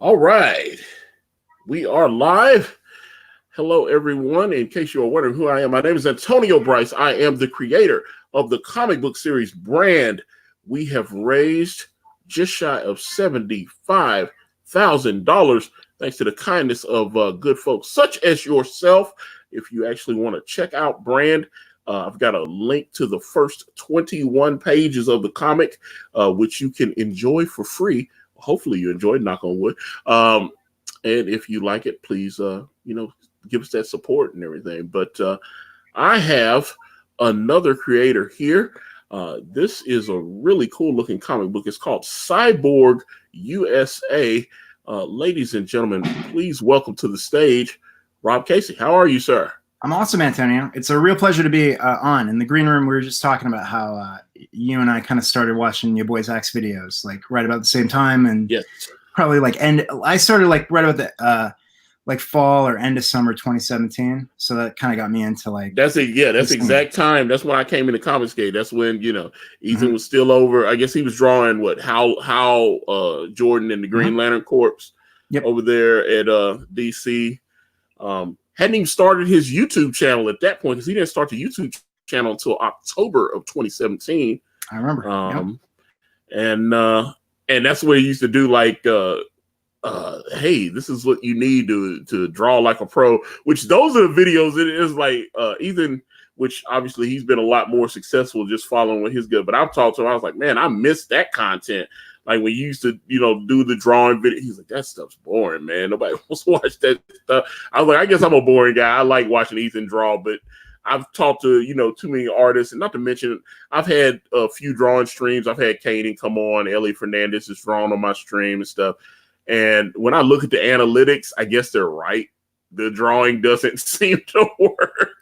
All right, we are live. Hello, everyone. In case you are wondering who I am, my name is Antonio Bryce. I am the creator of the comic book series Brand. We have raised just shy of $75,000 thanks to the kindness of good folks such as yourself. If you actually want to check out Brand, I've got a link to the first 21 pages of the comic, which you can enjoy for free. Hopefully you enjoyed, knock on wood. And if you like it, please, give us that support and everything. But I have another creator here. This is a really cool looking comic book. It's called Cyborg USA. Ladies and gentlemen, please welcome to the stage, Rob Cacy. How are you, sir? I'm awesome, Antonio. It's a real pleasure to be on. In the green room, we were just talking about how you and I kind of started watching your boys Axe videos, like right about the same time, and yes, probably like I started like right about the like fall or end of summer 2017. So that kind of got me into like that's exact time. That's when I came into Comicsgate. That's when Ethan was still over. I guess he was drawing how Jordan and the Green Lantern Corps over there at DC. Hadn't even started his YouTube channel at that point because he didn't start the YouTube channel until October of 2017. I remember. And that's where he used to do like, hey, this is what you need to draw like a pro. Which those are the videos. It is like Ethan, which obviously he's been a lot more successful just following with his good. But I've talked to him. I was like, man, I missed that content. Like when you used to, do the drawing video, he's like, that stuff's boring, man. Nobody wants to watch that stuff. I was like, I guess I'm a boring guy. I like watching Ethan draw, but I've talked to, too many artists, and not to mention, I've had a few drawing streams. I've had Kanan come on, Ellie Fernandez is drawn on my stream and stuff. And when I look at the analytics, I guess they're right. The drawing doesn't seem to work.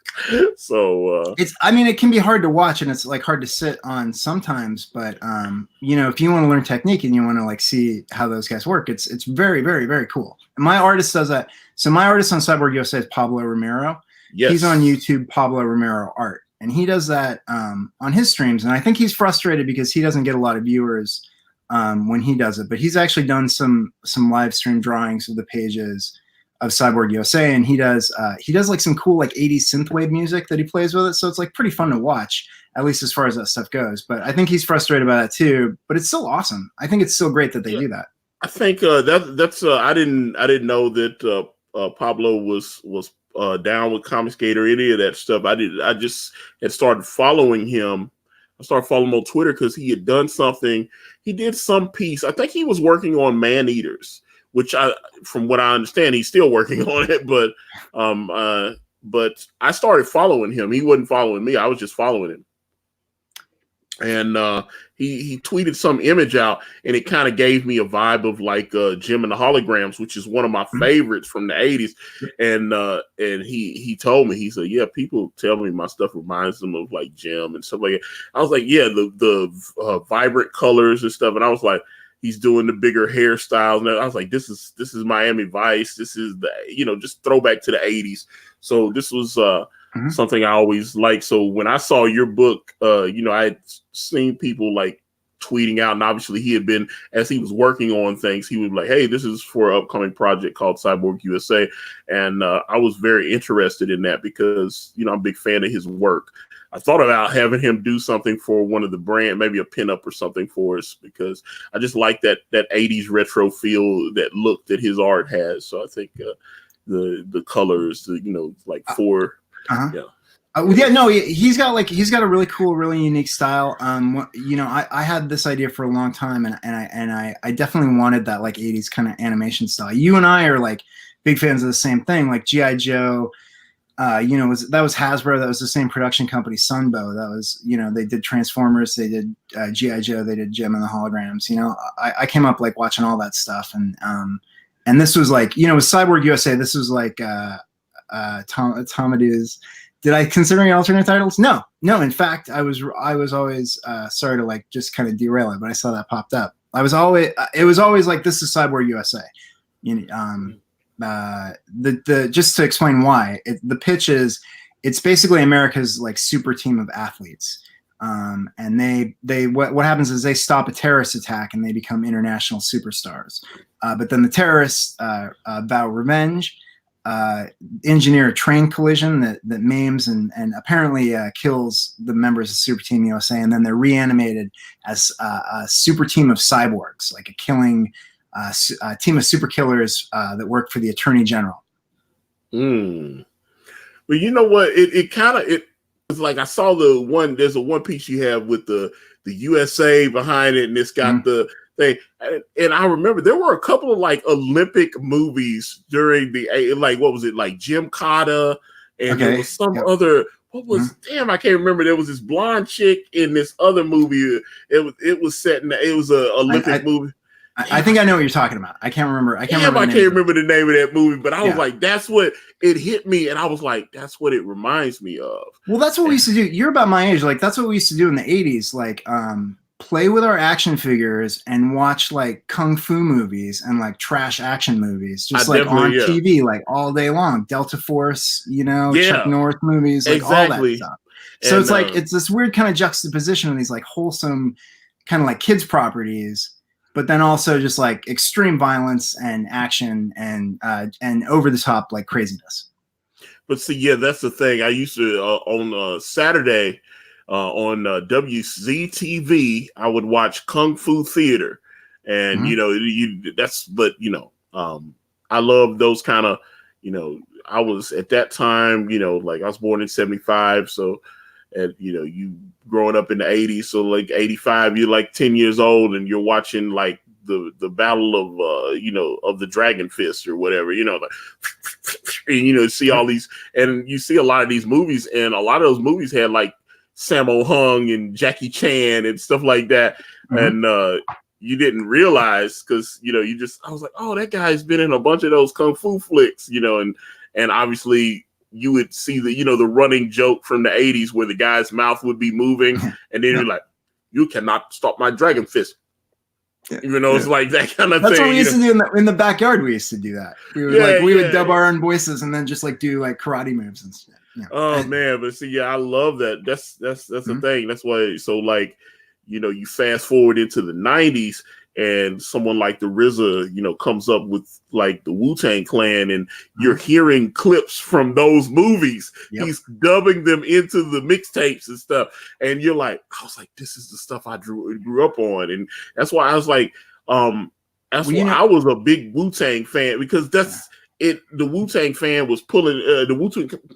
So it can be hard to watch, and it's like hard to sit on sometimes, but if you want to learn technique and you want to like see how those guys work, it's very, very, very cool. And my artist does that. So my artist on Cyborg USA is Pablo Romero. Yes. He's on YouTube, Pablo Romero Art, and he does that on his streams. And I think he's frustrated because he doesn't get a lot of viewers when he does it, but he's actually done some live stream drawings of the pages of Cyborg USA, and he does like some cool like 80s synthwave music that he plays with it, so it's like pretty fun to watch, at least as far as that stuff goes. But I think he's frustrated by that too, but it's still awesome. I think it's still great that they do that. I think that's I didn't know that Pablo was down with Comicsgate or any of that stuff. I just had started following him. I started following him on Twitter because he had done something. He did some piece. I think he was working on Man-Eaters, which from what I understand, he's still working on it. But I started following him. He wasn't following me. I was just following him. And he tweeted some image out, and it kind of gave me a vibe of like Jim and the Holograms, which is one of my favorites from the 80s. And he told me, he said, yeah, people tell me my stuff reminds them of like Jim and stuff like that. I was like, yeah, the vibrant colors and stuff. And I was like, he's doing the bigger hairstyles. And I was like, this is Miami Vice. This is the, just throwback to the 80s. So this was something I always liked. So when I saw your book, I had seen people like tweeting out, and obviously he had been, as he was working on things, he would be like, hey, this is for an upcoming project called Cyborg USA. And I was very interested in that because, I'm a big fan of his work. I thought about having him do something for one of the brand, maybe a pinup or something for us, because I just like that 80s retro feel, that look that his art has. So I think the colors, he's got a really cool, really unique style. I had this idea for a long time, and I definitely wanted that like 80s kind of animation style. You and I are like big fans of the same thing, like G.I. Joe. That was Hasbro. That was the same production company, Sunbow. That was, they did Transformers, they did G.I. Joe, they did Jim and the Holograms. I came up like watching all that stuff, and this was like, with Cyborg USA, this was like Tomadu's. Did I consider any alternate titles? No. In fact, I was always sorry to like just kind of derail it, but I saw that popped up. It was always like, this is Cyborg USA. Just to explain why, the pitch is, it's basically America's like super team of athletes. And what happens is they stop a terrorist attack and they become international superstars. But then the terrorists vow revenge, engineer a train collision that maims and apparently kills the members of Super Team USA, and then they're reanimated as a super team of cyborgs, like a killing team of super killers that work for the Attorney General. Well, you know what? It's like I saw there's a one piece you have with the USA behind it, and it's got the thing. And I remember there were a couple of like Olympic movies during like, what was it, like Jim Cotta, and there was some other, damn, I can't remember. There was this blonde chick in this other movie. It was set in, it was a Olympic movie. I think I know what you're talking about. I can't remember. I can't remember the name of that movie, but I was like, that's what it hit me, and I was like, that's what it reminds me of. Well, that's what we used to do. You're about my age. Like, that's what we used to do in the 80s. Like, play with our action figures and watch like kung fu movies and like trash action movies, just like on TV, like all day long. Delta Force, Chuck Norris movies, like all that stuff. So it's like it's this weird kind of juxtaposition of these like wholesome kind of like kids properties, but then also just like extreme violence and action and over the top like craziness. But see, that's the thing. I used to on Saturday on WZTV, I would watch Kung Fu Theater, and I love those kind of, I was at that time, like I was born in 75, so. And you growing up in the 80s, so like 85, you're like 10 years old, and you're watching like the battle of of the Dragon Fist or whatever, like, and see all these, and you see a lot of these movies, and a lot of those movies had like Sammo Hung and Jackie Chan and stuff like that, and you didn't realize because I was like, oh, that guy's been in a bunch of those kung fu flicks, and obviously. You would see the running joke from the 80s where the guy's mouth would be moving, and then you're like, you cannot stop my dragon fist. Even though it's like that kind of thing. That's what we used to do in the backyard. We used to do that. We would we would dub our own voices and then just like do like karate moves and stuff. Man, but see, I love that. That's the thing. That's why. So like, you fast forward into the 90s. And someone like the RZA, comes up with like the Wu-Tang Clan, and you're hearing clips from those movies. Yep. He's dubbing them into the mixtapes and stuff. And I was like, this is the stuff I grew up on. And that's why I was like, I was a big Wu-Tang fan, because that's it. The Wu-Tang fan was pulling, the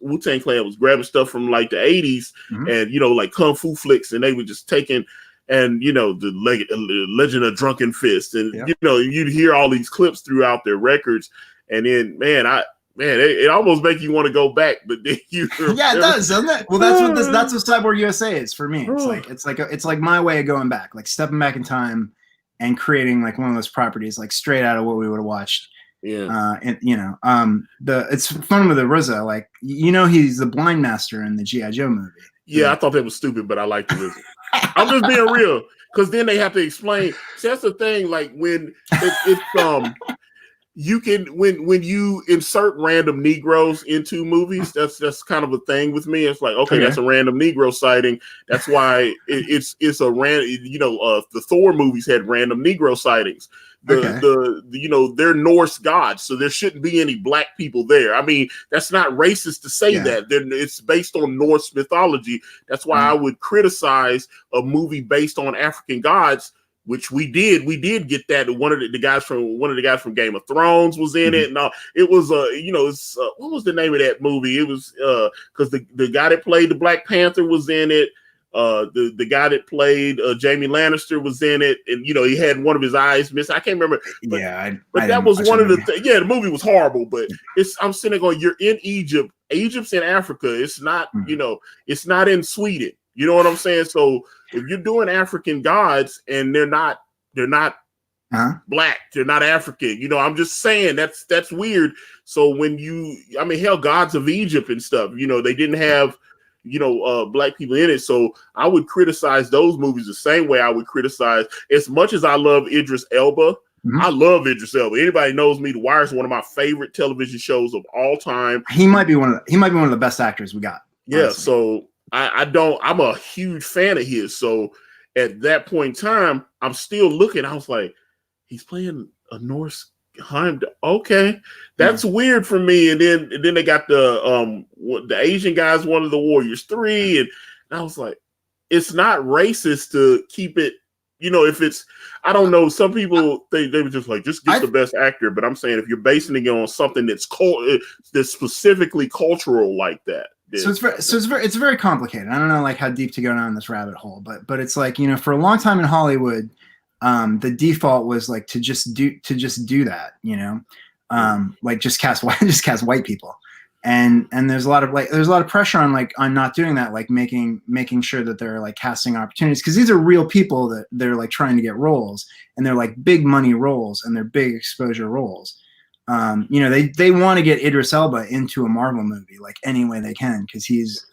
Wu-Tang Clan was grabbing stuff from like the 80s and, like Kung Fu flicks, and they were just taking. And the Legend of Drunken Fist, and you'd hear all these clips throughout their records, and then it almost makes you want to go back, but then it does, doesn't it? Well, that's what Cyborg USA is for me. It's like my way of going back, like stepping back in time and creating like one of those properties, like straight out of what we would have watched. And it's fun with the RZA, like he's the blind master in the G.I. Joe movie. I thought that was stupid, but I like the RZA. I'm just being real, because then they have to explain. See, that's the thing. Like when you can when you insert random Negroes into movies, that's kind of a thing with me. It's like, okay, that's a random Negro sighting. That's why it's a random. The Thor movies had random Negro sightings. They're Norse gods, so there shouldn't be any black people there. I mean, that's not racist to say that. It's based on Norse mythology. That's why I would criticize a movie based on African gods, which we did. We did get that. One of the guys from Game of Thrones was in it. No, it was what was the name of that movie? It was because the guy that played the Black Panther was in it. The guy that played Jamie Lannister was in it, and he had one of his eyes missing. I can't remember. But, but that was one of the things. Yeah, the movie was horrible, but I'm sitting there going, you're in Egypt. Egypt's in Africa. It's not, it's not in Sweden. You know what I'm saying? So if you're doing African gods and they're not black, they're not African. I'm just saying that's weird. So when gods of Egypt and stuff, they didn't have black people in it. So I would criticize those movies the same way I would criticize, as much as I love Idris Elba. I love Idris Elba. Anybody knows me, The Wire is one of my favorite television shows of all time. He might be one of the best actors we got. Yeah. Honestly. So I'm a huge fan of his. So at that point in time, I'm still looking. I was like, he's playing a Norse Heim. Okay, that's weird for me. And then they got the Asian guys, one of the Warriors 3, and I was like, it's not racist to keep it. If it's, I don't know. Some people they were just like, just get the best actor. But I'm saying if you're basing it on something that's specifically cultural like that. It's very complicated. I don't know like how deep to go down this rabbit hole, but it's like, for a long time in Hollywood, the default was like to just do that, like just cast white people, and there's a lot of pressure on not doing that, like making sure that they're like casting opportunities, because these are real people that they're like trying to get roles, and they're like big money roles, and they're big exposure roles. They want to get Idris Elba into a Marvel movie like any way they can, because he's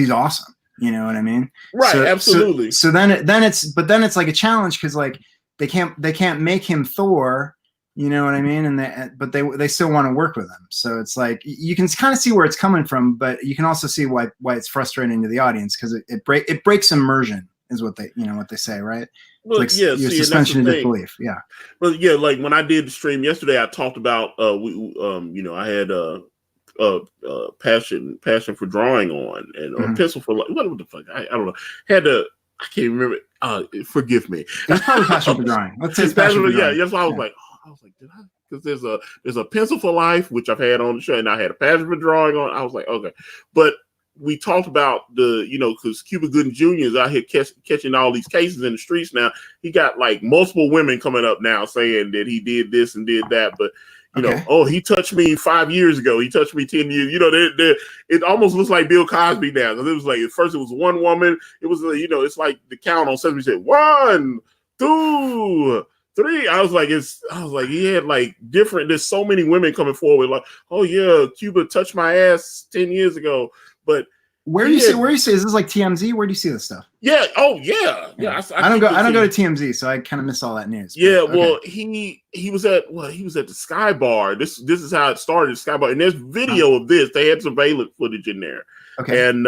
awesome. You know what I mean? Right. Absolutely. So then it's like a challenge, because like they can't make him Thor. You know what I mean? But they still want to work with him. So it's like you can kind of see where it's coming from, but you can also see why it's frustrating to the audience, because it breaks immersion, is what they say, right? Well, it's like your suspension of disbelief. Yeah. Well, yeah, like when I did the stream yesterday, I talked about I had passion for drawing on, and pencil for what the fuck, I don't know, I can't remember. Forgive me. It's probably passion for drawing. Let's say it's passion for drawing. Yeah, that's why I was like, did I? Because there's a pencil for life, which I've had on the show, and I had a passion for drawing on. I was like, okay, but we talked about because Cuba Gooding Jr. is out here catching all these cases in the streets now. He got like multiple women coming up now saying that he did this and did that, but he touched me 5 years ago. He touched me 10 years. It almost looks like Bill Cosby now. Because it was like, at first it was one woman. It was, it's like the count on Sesame Street. 1, 2, 3. I was like, he had like different. There's so many women coming forward. Like, oh yeah, Cuba touched my ass 10 years ago. But where do you see? Is this like TMZ? Where do you see this stuff? Yeah. Oh yeah. Yeah. I don't go to TMZ, so I kind of miss all that news. Yeah. Okay. Well, he was at the Sky Bar. This is how it started. Sky Bar, and there's video of this. They had surveillance footage in there. Okay. And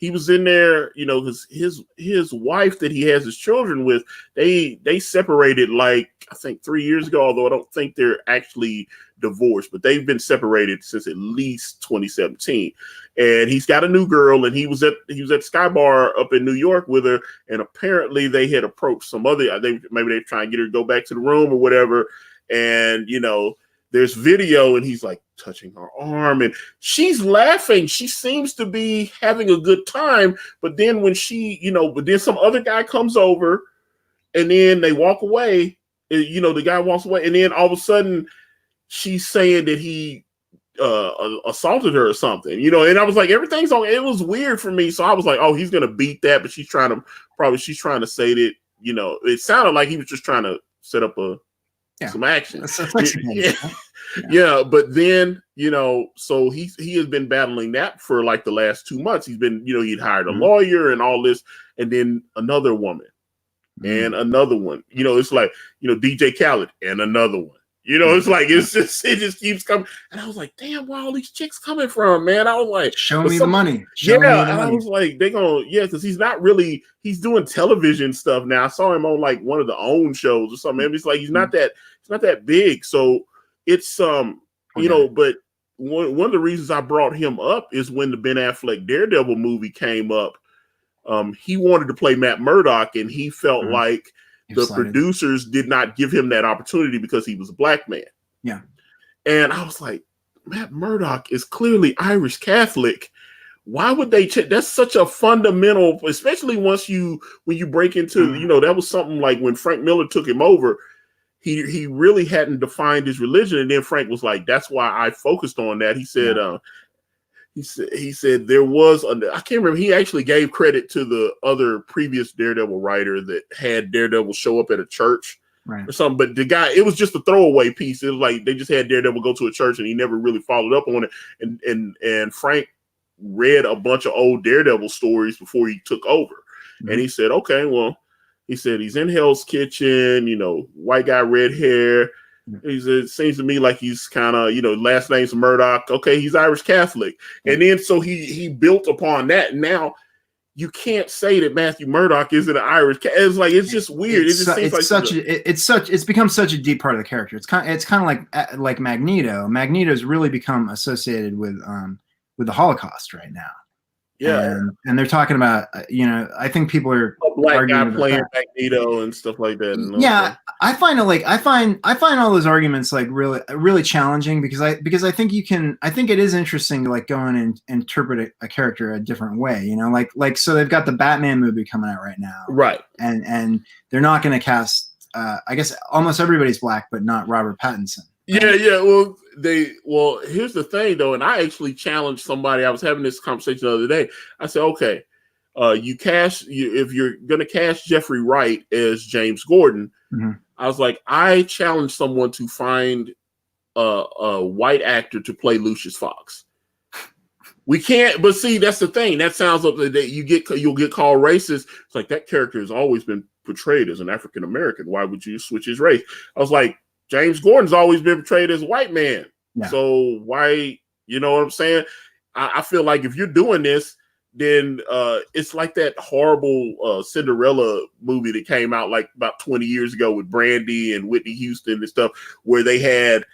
he was in there, because his wife that he has his children with, they separated like I think 3 years ago. Although I don't think they're actually divorced, but they've been separated since at least 2017. And he's got a new girl, and he was at Sky Bar up in New York with her, and apparently they had approached some other. Maybe they're trying to get her to go back to the room or whatever. And there's video, and he's like touching her arm, and she's laughing. She seems to be having a good time. But then when but then some other guy comes over, and then they walk away. The guy walks away, and then all of a sudden she's saying that he assaulted her or something, and I was like, everything's on. It was weird for me. So I was like, oh, he's going to beat that. But she's trying to say that, it sounded like he was just trying to set up some action. Yeah. But then, so he has been battling that for like the last 2 months. He's been, he'd hired a lawyer and all this, and then another woman and another one, it's like, DJ Khaled and another one. It's like it just keeps coming, and I was like, "Damn, where all these chicks coming from, man?" I was like, "Show me the money." I was like, "They gonna because he's doing television stuff now." I saw him on like one of the OWN shows or something. It's like he's not that big, so it's But one of the reasons I brought him up is when the Ben Affleck Daredevil movie came up. He wanted to play Matt Murdock, and he felt like the producers did not give him that opportunity because he was a black man. Yeah. And I was like, Matt Murdock is clearly Irish Catholic. Why would they check? That's such a fundamental, especially when you break into, that was something like when Frank Miller took him over, he really hadn't defined his religion. And then Frank was like, that's why I focused on that. He said, He said there was I can't remember. He actually gave credit to the other previous Daredevil writer that had Daredevil show up at a church or something. But the guy, it was just a throwaway piece. It was like they just had Daredevil go to a church, and he never really followed up on it. And Frank read a bunch of old Daredevil stories before he took over, and he said, okay, well, he said he's in Hell's Kitchen. White guy, red hair. He said, it seems to me like he's kind of, last name's Murdoch. Okay, he's Irish Catholic. And then so he built upon that. And now you can't say that Matthew Murdock isn't an Irish. It's like it's just weird. It just seems like it's become such a deep part of the character. It's kind of like Magneto. Magneto's really become associated with the Holocaust right now. Yeah, and they're talking about I think people are a black guy playing Magneto and stuff like that. And yeah, I find all those arguments like really challenging because I think it is interesting to like go in and interpret a character a different way. Like so they've got the Batman movie coming out right now, right? And they're not going to cast. I guess almost everybody's black, but not Robert Pattinson. Right? Yeah. Well, here's the thing though, and I actually challenged somebody. I was having this conversation the other day. I said, okay, if you're going to cast Jeffrey Wright as James Gordon, mm-hmm. I was like, I challenge someone to find a white actor to play Lucius Fox. We can't, but see, that's the thing. That sounds up that you'll get called racist. It's like that character has always been portrayed as an African American. Why would you switch his race? I was like, James Gordon's always been portrayed as a white man. Yeah. So why, you know what I'm saying? I feel like if you're doing this, then it's like that horrible Cinderella movie that came out like about 20 years ago with Brandy and Whitney Houston and stuff, where they had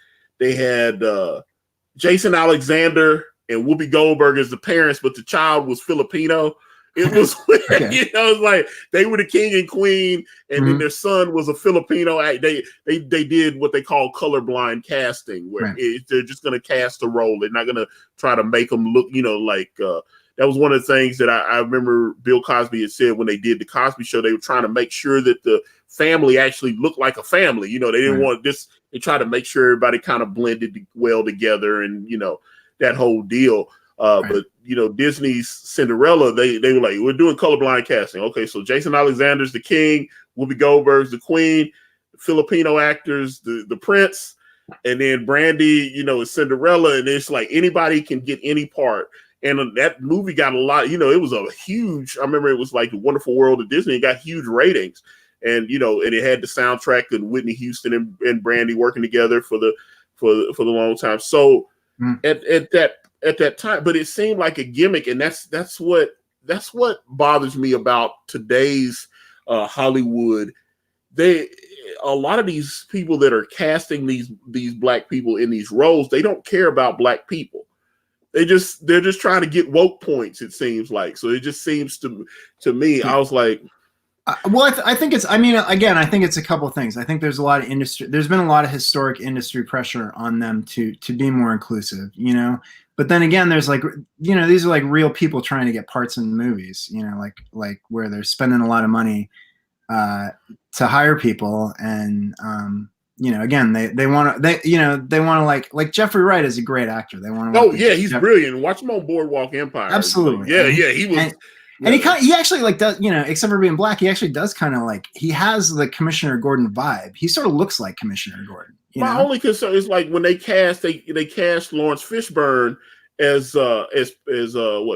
Jason Alexander and Whoopi Goldberg as the parents, but the child was Filipino. It was, okay. It's like they were the king and queen, and mm-hmm. then their son was a Filipino. They did what they call colorblind casting, where they're just going to cast a role. They're not going to try to make them look, like that was one of the things that I remember Bill Cosby had said when they did the Cosby Show. They were trying to make sure that the family actually looked like a family. They didn't want this. They tried to make sure everybody kind of blended well together, and that whole deal. But Disney's Cinderella, they were like, we're doing colorblind casting. Okay, so Jason Alexander's the king, Whoopi Goldberg's the queen, Filipino actors, the prince, and then Brandy, is Cinderella, and it's like anybody can get any part. And that movie got a lot, it was a huge, I remember it was like The Wonderful World of Disney. It got huge ratings. And, and it had the soundtrack and Whitney Houston and Brandy working together for the long time. So at that time, but it seemed like a gimmick. And that's what bothers me about today's Hollywood. A lot of these people that are casting these black people in these roles, they don't care about black people. They're just trying to get woke points, it seems like. So it just seems to me, I was like, well, I think it's a couple of things. I think there's been a lot of historic industry pressure on them to be more inclusive, but then again, there's like, these are like real people trying to get parts in movies, like where they're spending a lot of money to hire people. And, again, they want to like Jeffrey Wright is a great actor. They want to. Oh yeah, he's brilliant. Watch him on Boardwalk Empire. Absolutely. Yeah, he was. And he actually like does, except for being black, he actually does kind of like, he has the Commissioner Gordon vibe. He sort of looks like Commissioner Gordon. My only concern is like when they cast Lawrence Fishburne as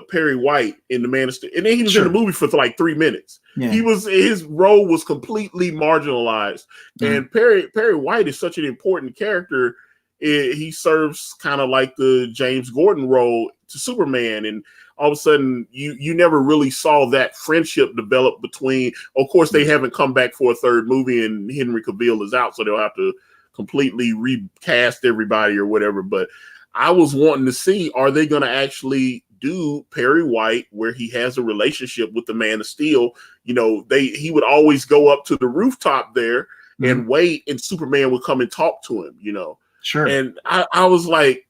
Perry White in The Man of Steel, and then he was in the movie for like 3 minutes. Yeah. His role was completely marginalized, and Perry White is such an important character. He serves kind of like the James Gordon role to Superman, and all of a sudden you never really saw that friendship develop between. Of course, they haven't come back for a third movie, and Henry Cavill is out, so they'll have to completely recast everybody or whatever. But I was wanting to see, are they going to actually do Perry White where he has a relationship with the Man of Steel? He would always go up to the rooftop there and wait, and Superman would come and talk to him, Sure. And I was like,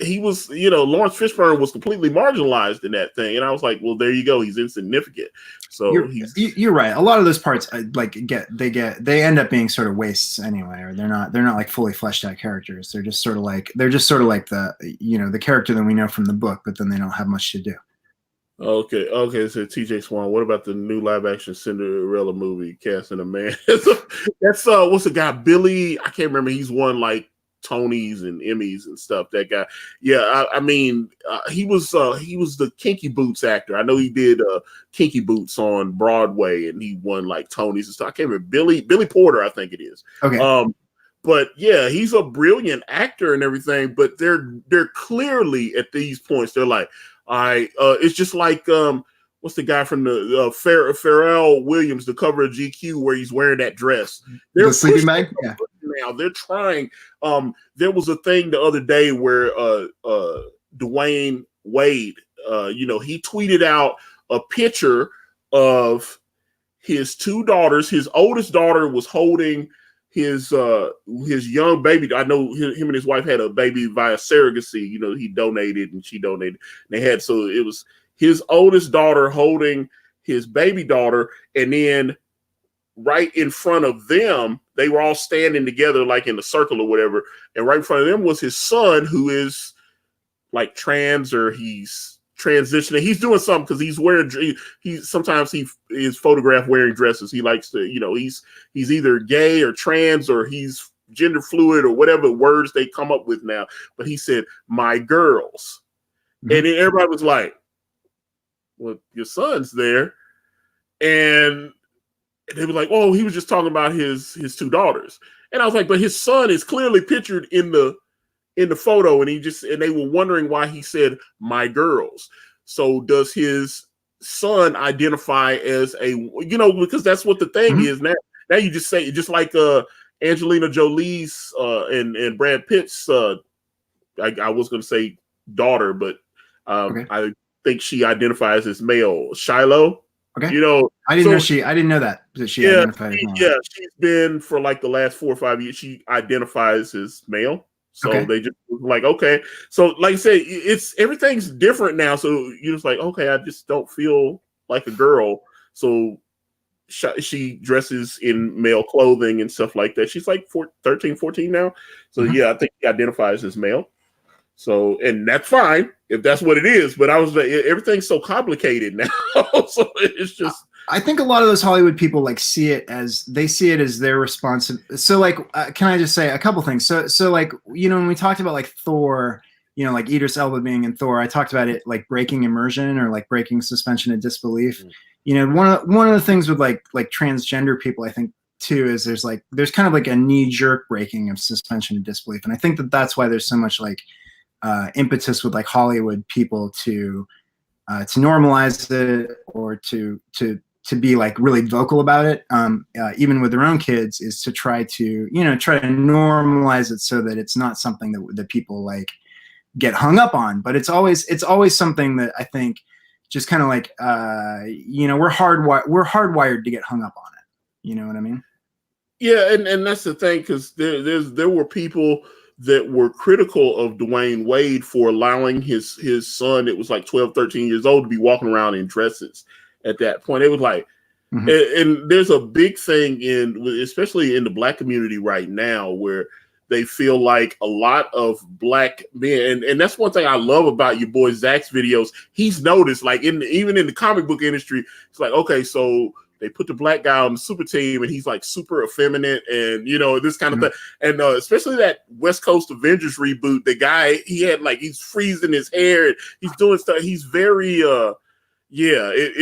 he was, Lawrence Fishburne was completely marginalized in that thing. And I was like, well, there you go. He's insignificant. So you're right. A lot of those parts they end up being sort of wastes anyway, or they're not like fully fleshed out characters. They're just sort of like the, the character that we know from the book, but then they don't have much to do. Okay. So TJ Swan, what about the new live action Cinderella movie casting a man? That's what's the guy, Billy? I can't remember. He's won like Tonys and Emmys and stuff. That guy, yeah. He was the Kinky Boots actor. I know he did Kinky Boots on Broadway, and he won like Tonys and stuff. I can't remember. Billy Porter, I think it is. Okay. But yeah, he's a brilliant actor and everything. But they're clearly at these points, they're like, it's just like what's the guy from the Pharrell Williams, the cover of GQ, where he's wearing that dress. They're the sleeping bag. Yeah. Now they're trying. There was a thing the other day where Dwayne Wade, he tweeted out a picture of his two daughters. His oldest daughter was holding his young baby. I know him and his wife had a baby via surrogacy. He donated and she donated. And it was his oldest daughter holding his baby daughter, and then right in front of them, they were all standing together like in a circle or whatever. And right in front of them was his son, who is like trans, or he's transitioning. He's doing something because he's wearing. Sometimes he is photographed wearing dresses. He likes to, he's either gay or trans, or he's gender fluid, or whatever words they come up with now. But he said, "My girls," and then everybody was like, "Well, your son's there," and they were like, "Oh, he was just talking about his two daughters." And I was like, "But his son is clearly pictured in the photo," and they were wondering why he said "my girls." So does his son identify as because that's what the thing is now. Now you just say, just like Angelina Jolie's and Brad Pitt's I was going to say daughter, but I think she identifies as male. Shiloh. Okay. I didn't know that she identified as male. Yeah, she's been for like the last 4 or 5 years. She identifies as male. So they just like, okay. So like I said, everything's different now. So you're just like, okay, I just don't feel like a girl. So she dresses in male clothing and stuff like that. She's like 13, 14 now. So yeah, I think she identifies as male. So, and that's fine if that's what it is. But I was like, everything's so complicated now. So it's just. I think a lot of those Hollywood people see it as their responsibility. So like, can I just say a couple things? So like, when we talked about like Thor, like Idris Elba being in Thor, I talked about it like breaking immersion or like breaking suspension of disbelief. One of the things with like transgender people, I think too, is there's kind of like a knee jerk breaking of suspension of disbelief. And I think that's why there's so much like impetus with like Hollywood people to normalize it, or to be like really vocal about it, even with their own kids, is to try to normalize it so that it's not something that people like get hung up on. But it's always something that I think just kind of like we're hardwired to get hung up on it. You know what I mean? Yeah, and that's the thing, because there were people that were critical of Dwayne Wade for allowing his son, it was like 12, 13 years old, to be walking around in dresses at that point. It was like, and there's a big thing especially in the Black community right now, where they feel like a lot of Black men, and that's one thing I love about your boy Zach's videos. He's noticed, like even in the comic book industry, it's like, okay, so they put the Black guy on the super team, and he's like super effeminate, and this kind of thing. And especially that West Coast Avengers reboot, the guy, he had like, he's freezing his hair, and he's doing stuff. He's very, it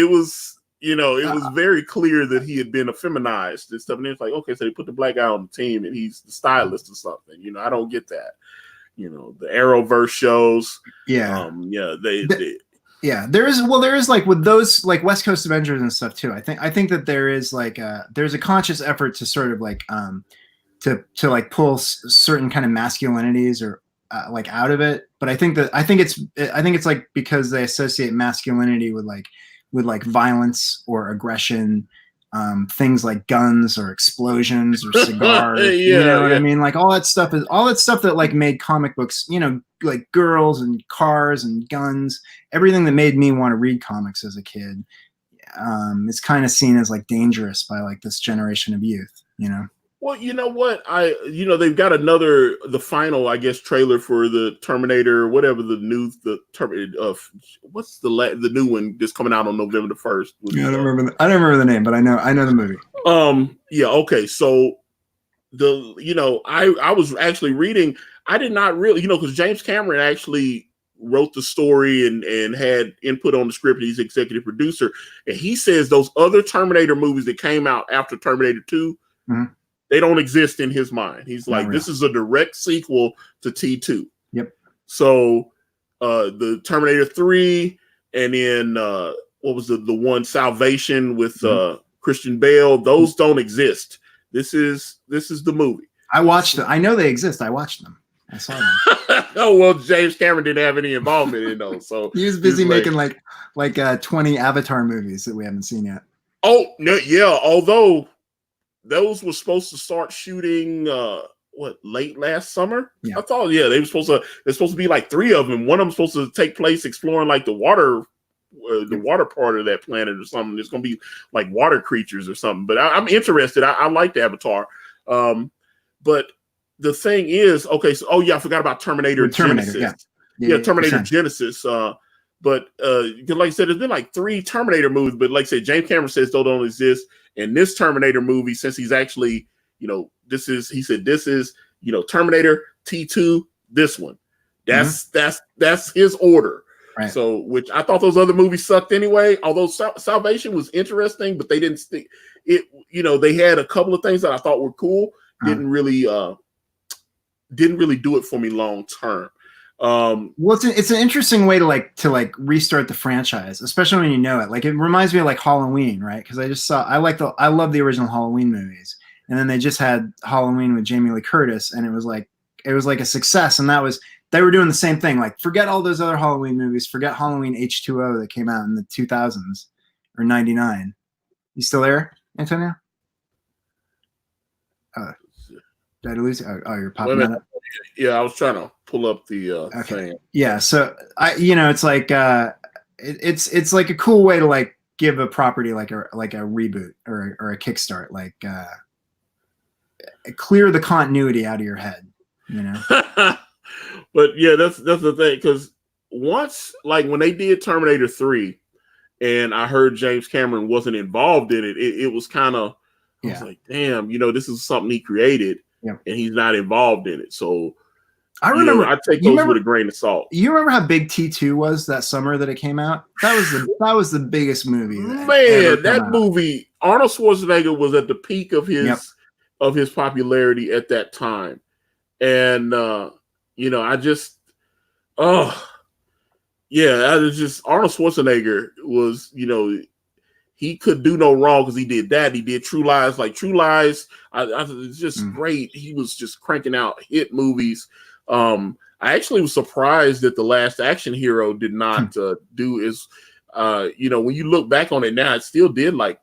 was, it was very clear that he had been effeminized and stuff. And it's like, okay, so they put the Black guy on the team, and he's the stylist or something. I don't get that. The Arrowverse shows. Yeah. There is like with those like West Coast Avengers and stuff too. I think that there is like there's a conscious effort to sort of like to like pull certain kind of masculinities or like out of it. But I think it's like because they associate masculinity with like violence or aggression, things like guns or explosions or cigars. I mean? Like all that stuff that like made comic books, like girls and cars and guns, everything that made me want to read comics as a kid, is kind of seen as like dangerous by like this generation of youth, Well, you know what? They've got the final, I guess, trailer for the Terminator, whatever what's the new one just coming out on November the 1st. Yeah, I don't remember the name, but I know the movie. Yeah. Okay. So I was actually reading. I did not really, because James Cameron actually wrote the story and had input on the script. He's executive producer, and he says those other Terminator movies that came out after Terminator 2, they don't exist in his mind. He's like, this is a direct sequel to T2. Yep. So the Terminator 3, and then what was the one Salvation with Christian Bale? Those don't exist. This is the movie. I watched them. I know they exist. I watched them. I saw them. Oh well, James Cameron didn't have any involvement in those, so he was busy making like 20 Avatar movies that we haven't seen yet. Oh no, yeah. Although those were supposed to start shooting late last summer. Yeah. I thought there's supposed to be like 3 of them. One of them supposed to take place exploring like the water part of that planet or something. There's gonna be like water creatures or something. But I'm interested. I like the Avatar. But the thing is, okay, so I forgot about Terminator Genesis. Yeah, Terminator Genesis. But like I said, there's been like 3 Terminator movies, but like I said, James Cameron says those don't exist. And this Terminator movie, since he's actually, this is Terminator T2, this one. That's his order. Right. So, which I thought those other movies sucked anyway. Although Salvation was interesting, but they didn't stick. They had a couple of things that I thought were cool. Didn't really do it for me long term. Well, it's an interesting way to restart the franchise, especially when you know it. Like, it reminds me of like Halloween, right? Because I love the original Halloween movies, and then they just had Halloween with Jamie Lee Curtis, and it was like a success. And they were doing the same thing. Like, forget all those other Halloween movies, forget Halloween H2O that came out in the 2000s or 99. You still there, Antonio? Did I lose you? Oh, you're popping that up. Yeah, I was trying to pull up the thing. Yeah, so it's like it's like a cool way to like give a property like a reboot or a kickstart, like clear the continuity out of your head, But yeah, that's the thing, because once, like, when they did Terminator 3 and I heard James Cameron wasn't involved in it, it was kind of, I was like, damn, this is something he created and he's not involved in it. So I remember I take those with a grain of salt. You remember how big T2 was that summer that it came out? That was the biggest movie. That movie, Arnold Schwarzenegger was at the peak of his popularity at that time. And Arnold Schwarzenegger was, he could do no wrong because he did that. He did True Lies. Like, True Lies, it's just great. He was just cranking out hit movies. I actually was surprised that The Last Action Hero did not do as, when you look back on it now, it still did like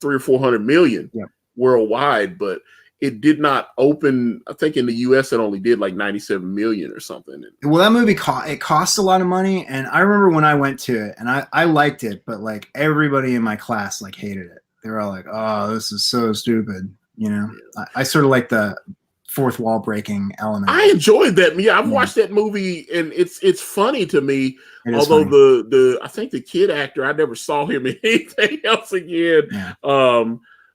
300 or 400 million worldwide, but it did not open. I think in the US it only did like 97 million or something. Well, that movie cost a lot of money, and I remember when I went to it, and I liked it, but like everybody in my class like hated it. They were all like, "Oh, this is so stupid," I sort of like the fourth wall breaking element. I enjoyed that. Yeah, I've watched that movie, and it's funny to me. Although I think the kid actor, I never saw him in anything else again. Yeah.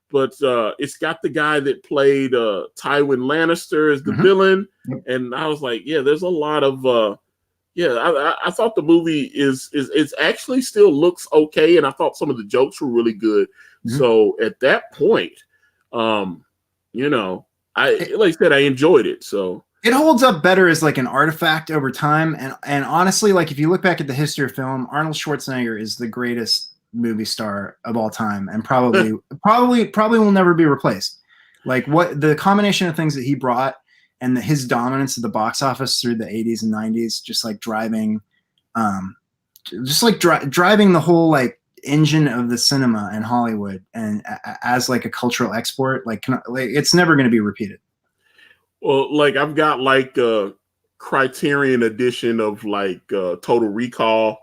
But it's got the guy that played Tywin Lannister as the villain, and I was like, there's a lot of I thought the movie is actually still looks okay, and I thought some of the jokes were really good. So at that point, like I said, I enjoyed it. So it holds up better as like an artifact over time, and honestly, like if you look back at the history of film, Arnold Schwarzenegger is the greatest movie star of all time, and probably will never be replaced. Like, what the combination of things that he brought and his dominance at the box office through the 80s and 90s, just like driving the whole like engine of the cinema and Hollywood, and as like a cultural export, like it's never going to be repeated. Well, like I've got like a Criterion edition of like Total Recall.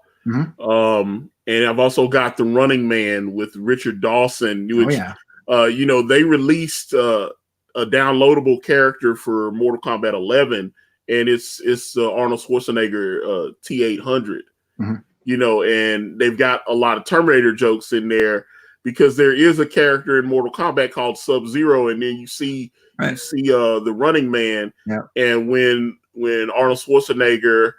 And I've also got The Running Man with Richard Dawson, which, they released a downloadable character for Mortal Kombat 11, and it's Arnold Schwarzenegger T-800, and they've got a lot of Terminator jokes in there because there is a character in Mortal Kombat called Sub-Zero, and then you see The Running Man, and when Arnold Schwarzenegger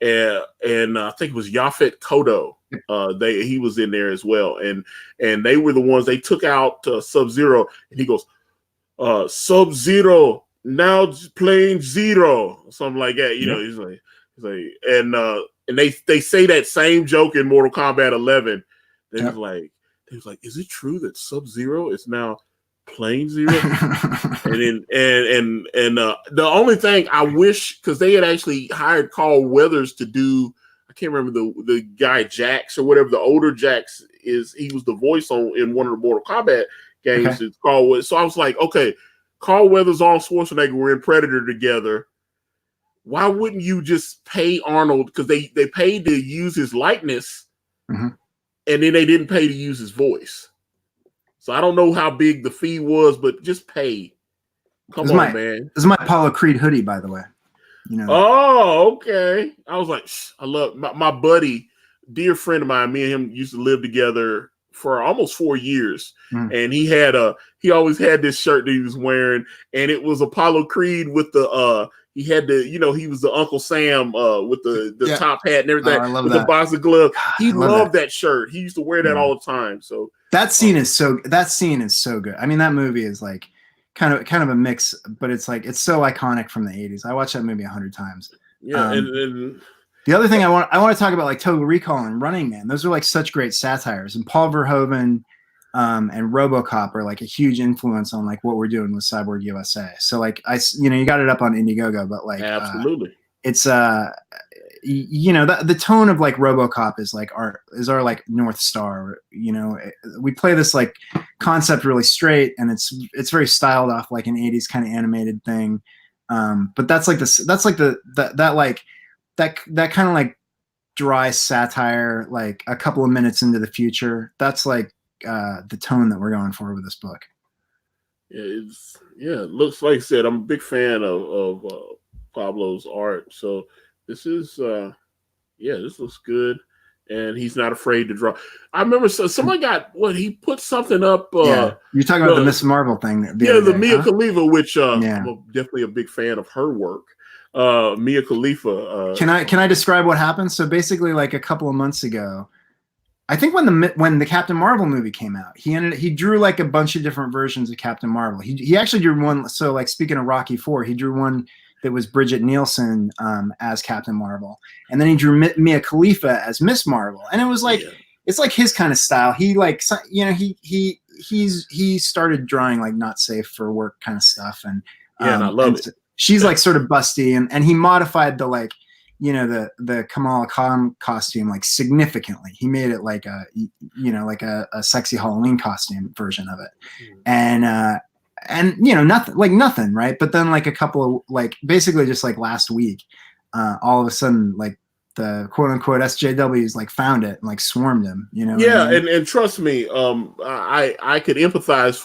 and I think it was Yaphet Kotto. He was in there as well, and they were the ones they took out Sub-Zero, and he goes, Sub-Zero now playing Zero, something like that. He's like, and they say that same joke in Mortal Kombat 11. Yep. They was like, is it true that Sub-Zero is now Plain Zero? And the only thing I wish, because they had actually hired Carl Weathers to do, I can't remember the guy Jax or whatever, the older Jax is. He was the voice in one of the Mortal Kombat games. Okay. It's Carl Weathers. So I was like, okay, Carl Weathers, Arnold Schwarzenegger were in Predator together. Why wouldn't you just pay Arnold? Because they paid to use his likeness, and then they didn't pay to use his voice. So I don't know how big the fee was, but just pay. Come on, man. This is my Apollo Creed hoodie, by the way. You know. Oh, okay. I was like, I love my buddy, dear friend of mine. Me and him used to live together for almost 4 years, and he always had this shirt that he was wearing, and it was Apollo Creed with the he had the, he was the Uncle Sam with the top hat and everything, with the boxing glove. He loved that shirt. He used to wear that all the time. So that scene is so good. I mean, that movie is like kind of a mix, but it's like it's so iconic from the 80s. I watched that movie 100 times. Yeah, and the other thing I want to talk about, like Total Recall and Running Man. Those are like such great satires, and Paul Verhoeven and RoboCop are like a huge influence on like what we're doing with Cyborg USA. So like you got it up on Indiegogo, but like absolutely, it's the tone of like RoboCop is our like North Star. We play this like concept really straight, and it's very styled off like an 80s kind of animated thing. But that's like that kind of like dry satire, like a couple of minutes into the future. That's like the tone that we're going for with this book. It looks, like I said, I'm a big fan of Pablo's art. So this is this looks good, and he's not afraid to draw. I remember someone he put something up. You're talking about the Miss Marvel thing. The Mia Khalifa, which I'm definitely a big fan of her work. Mia Khalifa. Can I describe what happened? So basically, like a couple of months ago, I think when the Captain Marvel movie came out, he drew like a bunch of different versions of Captain Marvel. He actually drew one. So like speaking of Rocky IV, he drew one that was Bridget Nielsen as Captain Marvel, and then he drew Mia Khalifa as Miss Marvel, and it was like it's like his kind of style. He like he started drawing like not safe for work kind of stuff, and and I love it. She's like sort of busty, and he modified the like. The Kamala Khan costume like significantly. He made it like a sexy Halloween costume version of it, and nothing, right? But then like a couple of like basically just like last week, all of a sudden like the quote unquote SJWs like found it and like swarmed him. And trust me, I could empathize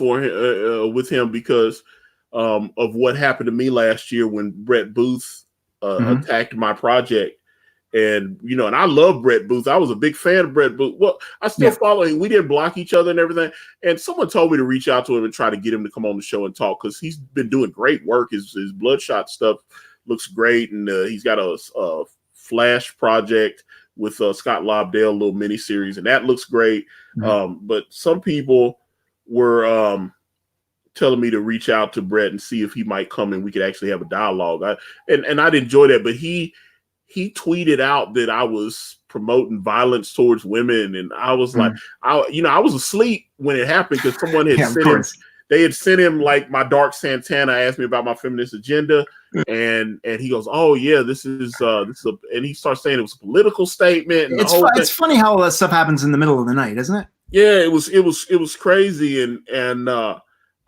with him because of what happened to me last year when Brett Booth attacked my project, and and I love Brett Booth. I was a big fan of Brett Booth. Well, I still follow him. We didn't block each other and everything. And someone told me to reach out to him and try to get him to come on the show and talk, because he's been doing great work. His Bloodshot stuff looks great, and he's got a Flash project with Scott Lobdell, a little mini series, and that looks great. But some people were telling me to reach out to Brett and see if he might come and we could actually have a dialogue. And I'd enjoy that, but he tweeted out that I was promoting violence towards women, and I was like, I was asleep when it happened, because someone had sent him. They had sent him like my Dark Santana, asked me about my feminist agenda, and he goes, "Oh yeah, this is and he starts saying it was a political statement." And it's funny how all that stuff happens in the middle of the night, isn't it? Yeah, it was crazy, and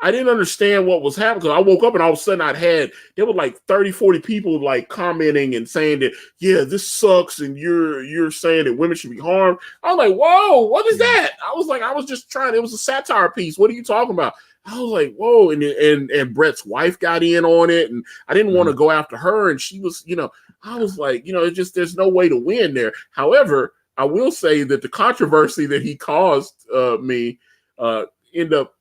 I didn't understand what was happening, because I woke up and all of a sudden there were like 30, 40 people like commenting and saying that, yeah, this sucks, and you're saying that women should be harmed. I was like, whoa, what is that? I was just trying. It was a satire piece. What are you talking about? I was like, whoa, and Brett's wife got in on it, and I didn't want to go after her, and she was, I was like, it's just, there's no way to win there. However, I will say that the controversy that he caused me ended up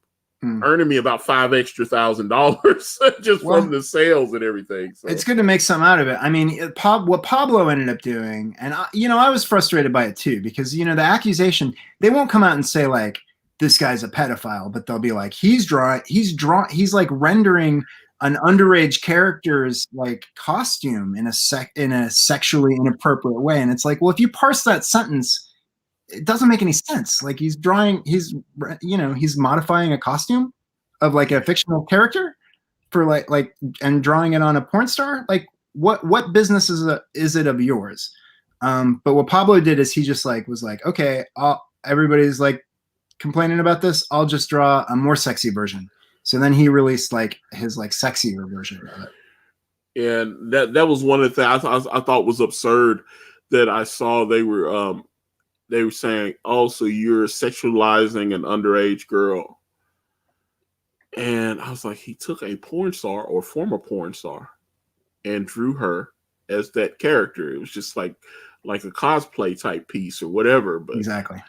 earning me about $5,000 just from the sales and everything. So it's good to make something out of it. I mean, what Pablo ended up doing, and I was frustrated by it too, because the accusation, they won't come out and say like this guy's a pedophile, but they'll be like he's like rendering an underage character's like costume in a sexually inappropriate way, and it's like, well, if you parse that sentence, it doesn't make any sense. Like he's modifying a costume of like a fictional character for like and drawing it on a porn star. Like what business is it of yours? But what Pablo did is he just like was like, okay, everybody's like complaining about this. I'll just draw a more sexy version. So then he released like his like sexier version of it. And that was one of the things I thought was absurd that I saw. They were saying, oh, so you're sexualizing an underage girl. And I was like, he took a porn star or former porn star and drew her as that character. It was just like a cosplay type piece or whatever. But exactly.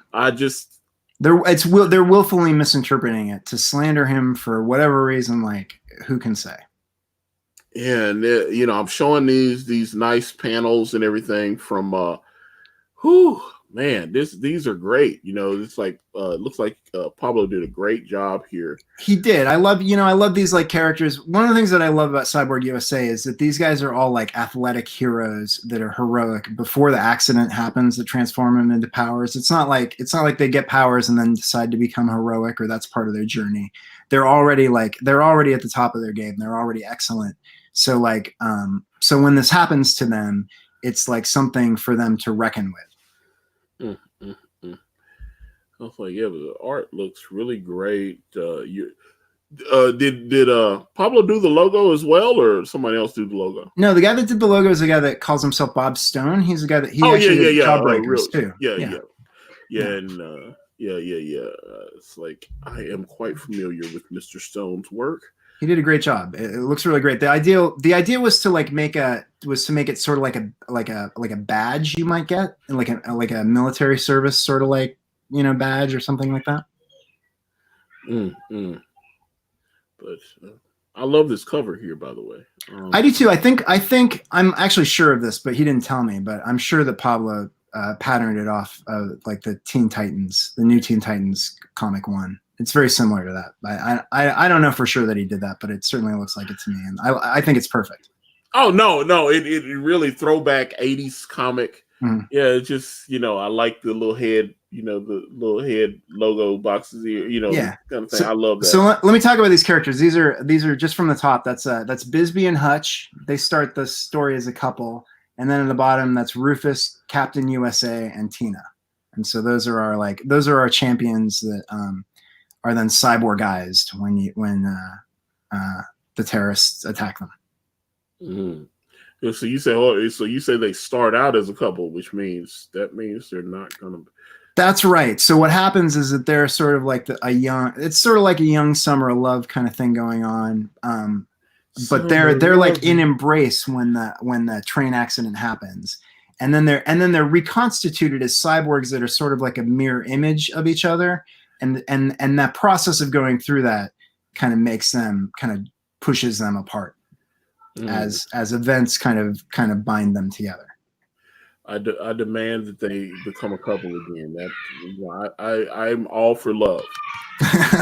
They're willfully misinterpreting it to slander him for whatever reason. Like, who can say? And I'm showing these nice panels and everything from man, these are great. It's like it looks like Pablo did a great job here. He did. I love these like characters. One of the things that I love about Cyborg USA is that these guys are all like athletic heroes that are heroic before the accident happens that transform them into powers. It's not like they get powers and then decide to become heroic or that's part of their journey. They're already at the top of their game. They're already excellent. So like so when this happens to them, it's like something for them to reckon with. I was like, yeah, but the art looks really great. Did Pablo do the logo as well, or somebody else do the logo? No, the guy that did the logo is the guy that calls himself Bob Stone. He's the guy that did Jawbreakers too. And it's like I am quite familiar with Mr. Stone's work. He did a great job. It looks really great. The idea was to like make it sort of like a badge you might get, and like a military service sort of like badge or something like that. But I love this cover here, by the way. I do too. I think I'm actually sure of this, but he didn't tell me. But I'm sure that Pablo patterned it off of like the Teen Titans, the new Teen Titans comic one. It's very similar to that. I don't know for sure that he did that, but it certainly looks like it to me, and I think it's perfect. Oh no, it really throwback 80s comic. Mm-hmm. Yeah, it's just I like the little head, the little head logo boxes here, yeah, kind of thing. I love that. So let me talk about these characters. These are just from the top. That's Bisbee and Hutch. They start the story as a couple, and then at the bottom that's Rufus, Captain USA, and Tina. And so those are our champions that are then cyborgized when the terrorists attack them. Mm-hmm. So you say they start out as a couple, which means they're not gonna. That's right. So what happens is that they're sort of like a young summer of love kind of thing going on. But they're like in embrace when the train accident happens, and then they're reconstituted as cyborgs that are sort of like a mirror image of each other, and that process of going through that kind of pushes them apart. As events kind of bind them together. I demand that they become a couple again. I'm all for love.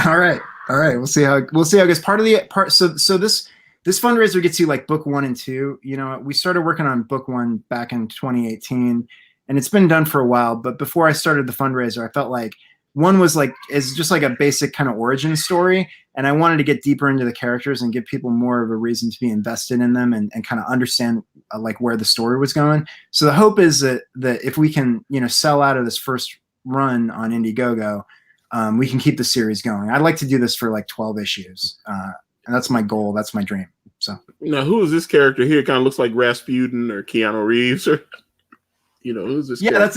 all right. We'll see how it goes. So this fundraiser gets you like book 1 and 2. We started working on book 1 back in 2018, and it's been done for a while. But before I started the fundraiser, I felt like 1 was is just like a basic kind of origin story. And I wanted to get deeper into the characters and give people more of a reason to be invested in them and kind of understand like where the story was going. So the hope is that if we can, sell out of this first run on Indiegogo, we can keep the series going. I'd like to do this for like 12 issues. And that's my goal. That's my dream. So now, who is this character here? Kind of looks like Rasputin or Keanu Reeves or who's this? Yeah, character? That's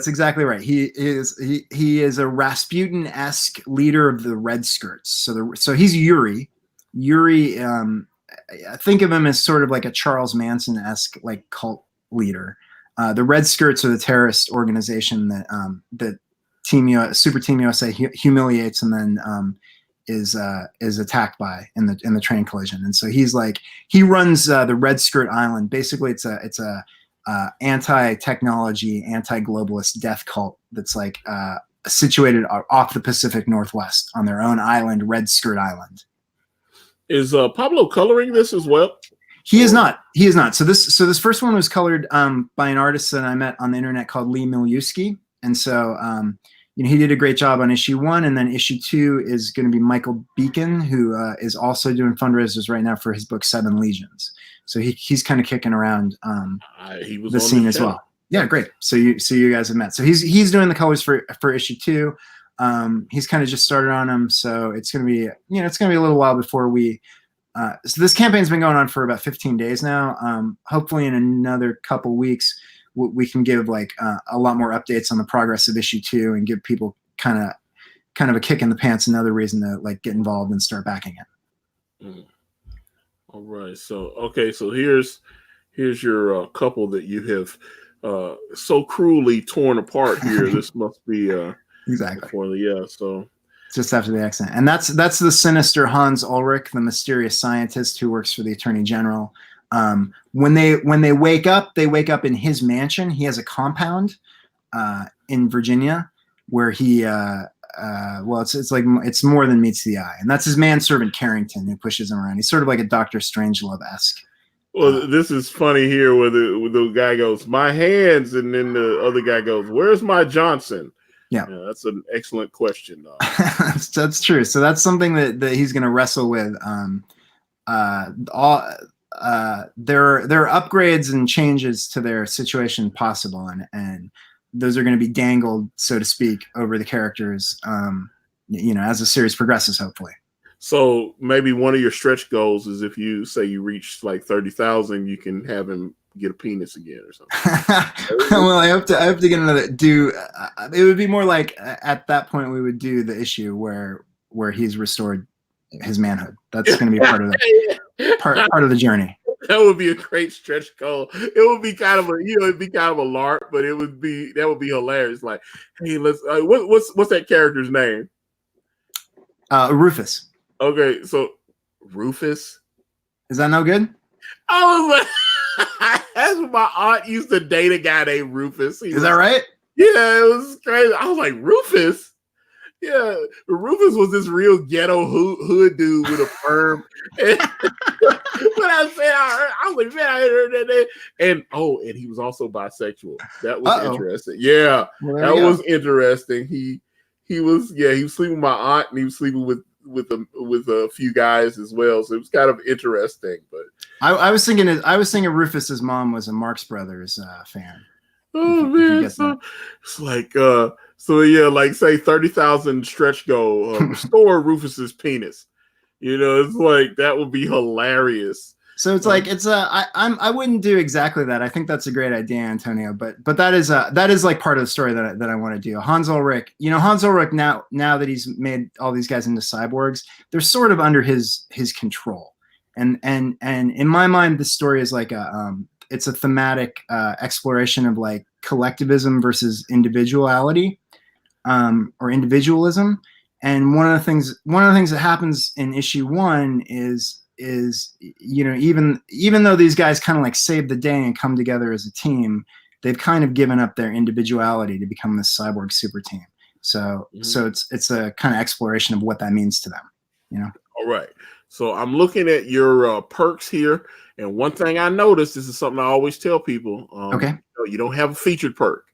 exactly right. He is a Rasputin-esque leader of the Red Skirts. So he's Yuri. I think of him as sort of like a Charles Manson-esque like cult leader. The Red Skirts are the terrorist organization that Super Team USA humiliates and then is attacked by in the train collision. And so he runs the Red Skirt Island. Basically, it's a anti-technology, anti-globalist death cult that's like situated off the Pacific Northwest on their own island, Red Skirt Island. Is Pablo coloring this as well? He is not. So this first one was colored by an artist that I met on the internet called Lee Miliuski, And so he did a great job on issue 1, and then issue 2 is going to be Michael Beacon, who is also doing fundraisers right now for his book 7 Legions. So he's kind of kicking around he was the on scene the as channel. well. Yeah, great. So you guys have met. So he's doing the colors for issue 2. He's kind of just started on them, so it's gonna be a little while before we. So this campaign's been going on for about 15 days now. Hopefully, in another couple weeks, we can give like a lot more updates on the progress of issue 2 and give people kind of a kick in the pants, another reason to like get involved and start backing it. Mm. All right. So here's your couple that you have so cruelly torn apart here. This must be exactly so just after the accident. And that's the sinister Hans Ulrich, the mysterious scientist who works for the Attorney General. When they wake up, they wake up in his mansion. He has a compound in Virginia where he it's more than meets the eye, and that's his manservant Carrington who pushes him around. He's sort of like a Dr. Strangelove-esque. Well, this is funny here where the guy goes, "My hands," and then the other guy goes, "Where's my Johnson?" Yeah, that's an excellent question. That's true. So that's something that he's going to wrestle with. There are upgrades and changes to their situation possible, and those are going to be dangled, so to speak, over the characters, as the series progresses, hopefully. So maybe one of your stretch goals is if you say you reach like 30,000, you can have him get a penis again or something. Well, I hope to get another. It would be more like at that point we would do the issue where he's restored his manhood. That's going to be part of the journey. That would be a great stretch goal. It would be kind of a lark, but that would be hilarious. Like, hey, let's what's that character's name? Rufus. Okay, so Rufus. Is that no good? I was like, that's what my aunt used to date a guy named Rufus. Is that right? Yeah, it was crazy. I was like, Rufus. Yeah, Rufus was this real ghetto hood dude with a perm. And when I was like, man, I heard that name. And he was also bisexual. That was interesting. Yeah, well, that was interesting. He was sleeping with my aunt, and he was sleeping with a few guys as well. So it was kind of interesting. But I was thinking Rufus's mom was a Marx Brothers fan. Oh man, so it's like like say 30,000 stretch goal, restore Rufus's penis. It's like that would be hilarious. So it's like I wouldn't do exactly that. I think that's a great idea, Antonio. But that is like part of the story that I want to do. Hans Ulrich, now that he's made all these guys into cyborgs, they're sort of under his control. And in my mind, this story is like it's a thematic exploration of like collectivism versus individuality, or individualism. And one of the things that happens in issue 1 is even though these guys kind of like save the day and come together as a team, they've kind of given up their individuality to become this cyborg super team. So it's a kind of exploration of what that means to them. All right. So I'm looking at your perks here, and one thing I noticed, this is something I always tell people. Okay. You don't have a featured perk.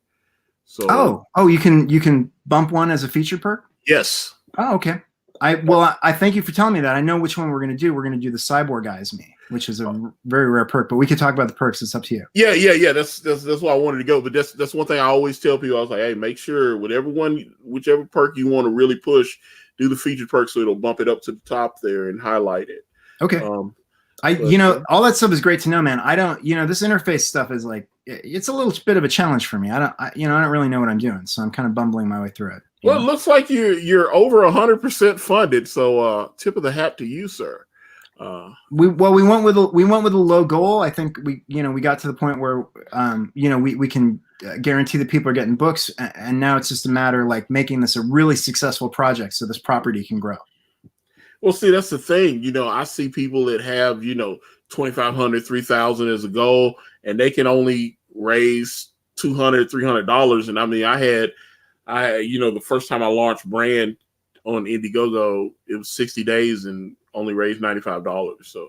So you can bump one as a featured perk? Yes. Oh, okay. I thank you for telling me that. I know which one we're going to do. We're going to do the Cyborg Guys Me, which is a very rare perk, but we could talk about the perks. It's up to you. Yeah. That's why I wanted to go. But that's one thing I always tell people. I was like, hey, make sure whichever perk you want to really push, do the featured perk so it'll bump it up to the top there and highlight it. Okay. All that stuff is great to know, man. I don't, this interface stuff is like, it's a little bit of a challenge for me. I don't really know what I'm doing, so I'm kind of bumbling my way through it. Well, it looks like you're over 100% funded. So tip of the hat to you, sir. We went with a low goal. I think we got to the point where we can guarantee that people are getting books, and now it's just a matter of like making this a really successful project so this property can grow. Well, see, that's the thing. I see people that have $2,500, $3,000 as a goal, and they can only raise $200, $300. And I mean, the first time I launched brand on Indiegogo, it was 60 days and only raised $95. So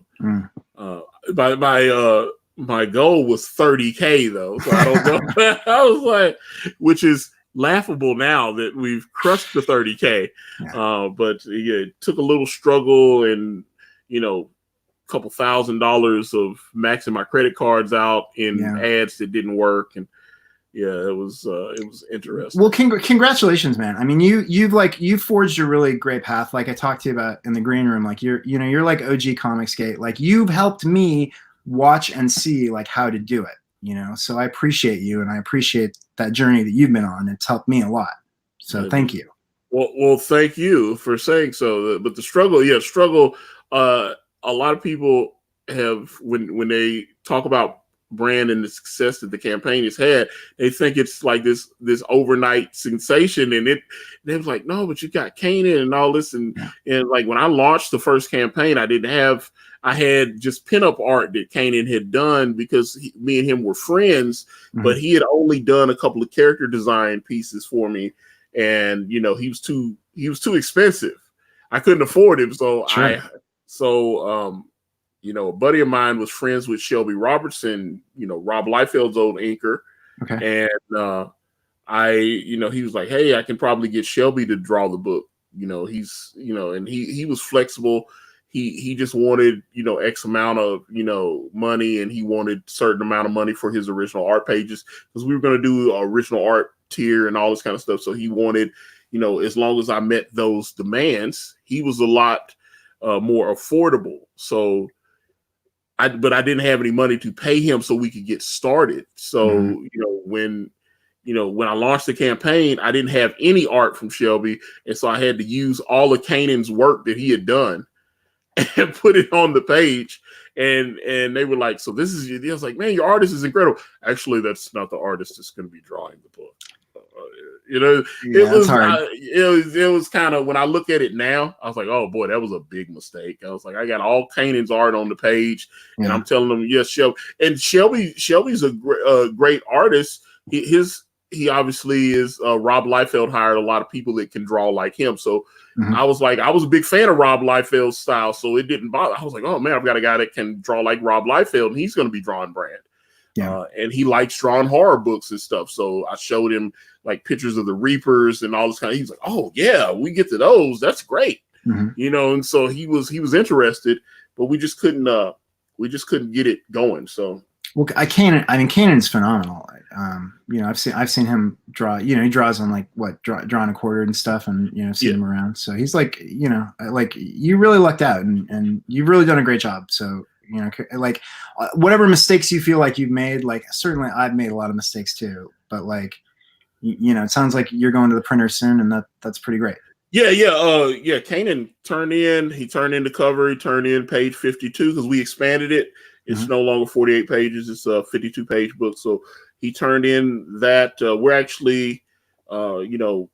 my goal was $30K though. So I don't know. I was like, which is laughable now that we've crushed the 30K. Yeah. But yeah, it took a little struggle and, couple $1,000s of maxing my credit cards out in ads that didn't work. And yeah, it was interesting. Well, congratulations, man. I mean, you've forged a really great path. Like I talked to you about in the green room, like you're like OG Comicsgate. Like you've helped me watch and see like how to do it, so I appreciate you and I appreciate that journey that you've been on. It's helped me a lot. So thank you. Well, thank you for saying so. But the struggle, a lot of people have when they talk about brand and the success that the campaign has had, they think it's like this overnight sensation, and they was like, no, but you got Kanan and all this, and like when I launched the first campaign, I had just pinup art that Kanan had done because me and him were friends, but he had only done a couple of character design pieces for me, and he was too expensive. I couldn't afford him, so a buddy of mine was friends with Shelby Robertson, Rob Liefeld's old inker. Okay. And he was like, hey, I can probably get Shelby to draw the book. He's, and he was flexible. He just wanted, X amount of, money, and he wanted a certain amount of money for his original art pages because we were going to do original art tier and all this kind of stuff. So he wanted, as long as I met those demands, he was a lot more affordable. So but I didn't have any money to pay him so we could get started. So, when I launched the campaign, I didn't have any art from Shelby. And so I had to use all of Kanan's work that he had done and put it on the page. And they were like, so this is, I was like, man, your artist is incredible. Actually, that's not the artist that's going to be drawing the book. It was kind of, when I look at it now, I was like, oh boy, that was a big mistake. I was like, I got all Kanan's art on the page, and I'm telling them, yes, Shelby. And Shelby's a great artist. He obviously is. Rob Liefeld hired a lot of people that can draw like him. So I was a big fan of Rob Liefeld's style, so it didn't bother. I was like, oh man, I've got a guy that can draw like Rob Liefeld, and he's going to be drawing brand. And he likes drawing horror books and stuff. So I showed him like pictures of the Reapers and all this kind of. He's like, "Oh yeah, we get to those. That's great." And so he was interested, but we just couldn't get it going. So Kanan's phenomenal. I've seen him draw. He draws on like drawing a quarter and stuff, and seen him around. So he's like, you really lucked out, and you've really done a great job. So. Like whatever mistakes you feel like you've made, like certainly I've made a lot of mistakes too, but like, it sounds like you're going to the printer soon, and that's pretty great. Kanan turned in the cover. He turned in page 52 because we expanded it. It's no longer 48 pages. It's a 52 page book. So he turned in that. We're actually, working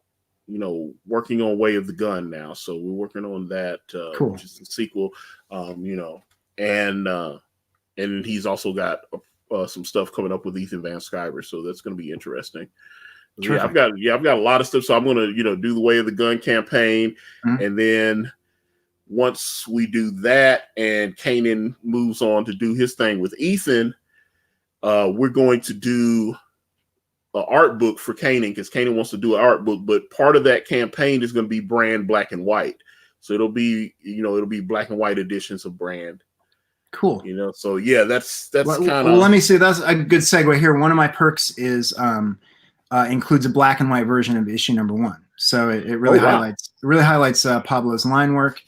on Way of the Gun now. So we're working on that, cool. Which is the sequel, and he's also got some stuff coming up with Ethan Van Sciver, so that's going to be interesting. Yeah, I've got a lot of stuff. So I'm going to do the Way of the Gun campaign, and then once we do that, and Kanan moves on to do his thing with Ethan, we're going to do an art book for Kanan because Kanan wants to do an art book. But part of that campaign is going to be brand black and white, so it'll be black and white editions of brand. Cool. So yeah, that's kind of. Well, let me see. That's a good segue here. One of my perks is includes a black and white version of issue number 1. So it really highlights Pablo's line work.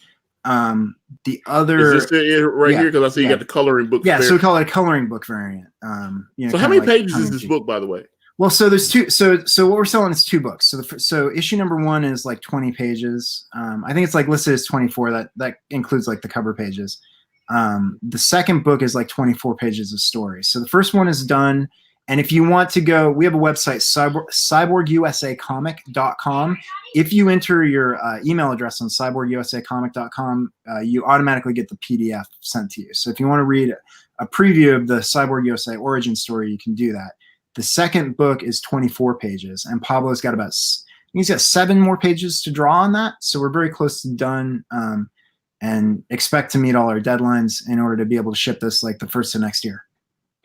The other is this it right here because I see you got the coloring book. Yeah, so we call it a coloring book variant. So how many pages is this book, by the way? Well, so there's two. So what we're selling is 2 books. So issue number 1 is like 20 pages. I think it's like listed as 24. That includes like the cover pages. The second book is like 24 pages of story. So the first one is done. And if you want to go, we have a website, cyborgusacomic.com. If you enter your email address on cyborgusacomic.com, you automatically get the PDF sent to you. So if you want to read a preview of the Cyborg USA origin story, you can do that. The second book is 24 pages, and Pablo's got he's got 7 more pages to draw on that. So we're very close to done. And expect to meet all our deadlines in order to be able to ship this like the first of next year.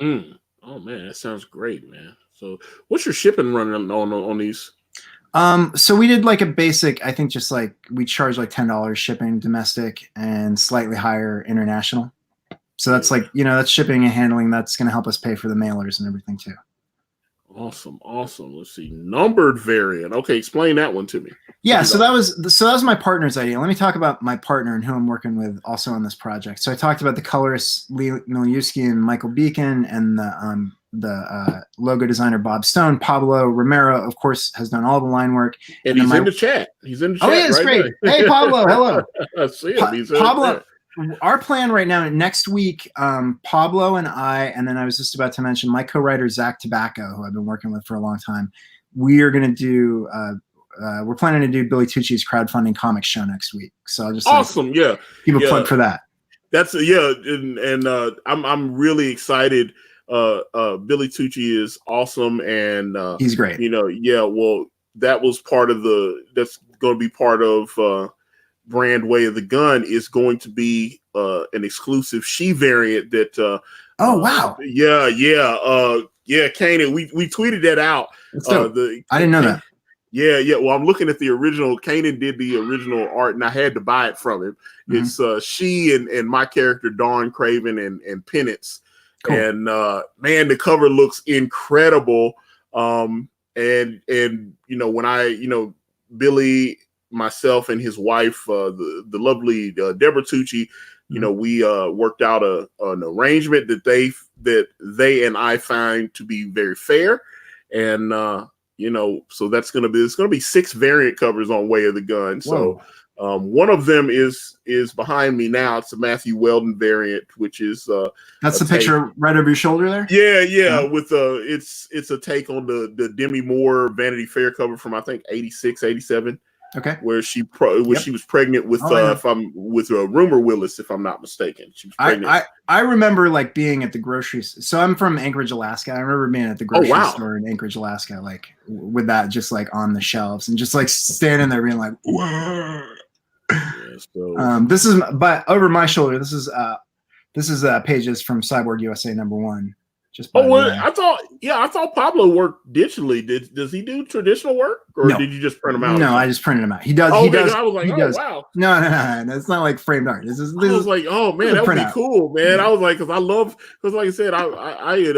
Oh man, that sounds great, man. So what's your shipping running on these? So we did like a basic, I think just like we charge like $10 shipping domestic and slightly higher international. So that's like, that's shipping and handling. That's going to help us pay for the mailers and everything too. Awesome. Let's see. Numbered variant. Okay, explain that one to me. Yeah, so that was my partner's idea. Let me talk about my partner and who I'm working with also on this project. So I talked about the colorists Lee Miliuski and Michael Beacon, and the logo designer Bob Stone. Pablo Romero, of course, has done all the line work. And he's in the chat. He's in the chat. Oh, yeah, it's great. Hey, Pablo, hello. I see him. He's Pablo. Our plan right now, next week, Pablo and I, and then I was just about to mention my co-writer Zach Tobacco, who I've been working with for a long time. We are going to do. We're planning to do Billy Tucci's crowdfunding comic show next week. So I'll just give a plug for that. That's and I'm really excited. Billy Tucci is awesome, and he's great. Well, that was that's going to be part of brand Way of the Gun is going to be an exclusive she variant that. Oh wow! Yeah, Kanan, we tweeted that out. I didn't know that. Yeah. Well, I'm looking at the original. Kanan did the original art, and I had to buy it from him. Mm-hmm. It's she and my character Dawn Craven and Penance. Cool. And man, the cover looks incredible. And when Billy, myself, and his wife, the lovely Deborah Tucci, we worked out an arrangement that they and I find to be very fair, and so it's gonna be 6 variant covers on Way of the Gun. Whoa. So one of them is behind me now. It's a Matthew Weldon variant, which is that's the picture right over your shoulder there. Yeah. With it's a take on the Demi Moore Vanity Fair cover from I think 86, 87. Okay. Where she was pregnant with with Rumor Willis, if I'm not mistaken. She was pregnant. I remember like being at the groceries. So I'm from Anchorage, Alaska. I remember being at the grocery store in Anchorage, Alaska, like with that just like on the shelves and just like standing there being like, whoa. This is but over my shoulder. This is pages from Cyborg USA #1. I thought Pablo worked digitally. Does he do traditional work, or did you just print them out? No, I just printed them out. He does. Oh, he does. I was like, wow. No, it's not like framed art. This I was like, oh man, that would be cool, man. I was like, because like I said, I had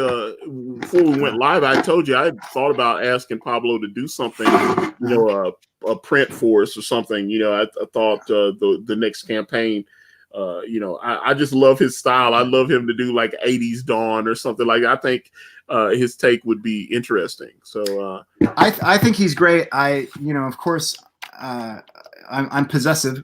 before we went live, I told you I had thought about asking Pablo to do something, a print for us or something. I thought the next campaign. I just love his style. I love him to do like 80s Dawn or something like that. I think his take would be interesting. So I think he's great. Of course, I'm possessive,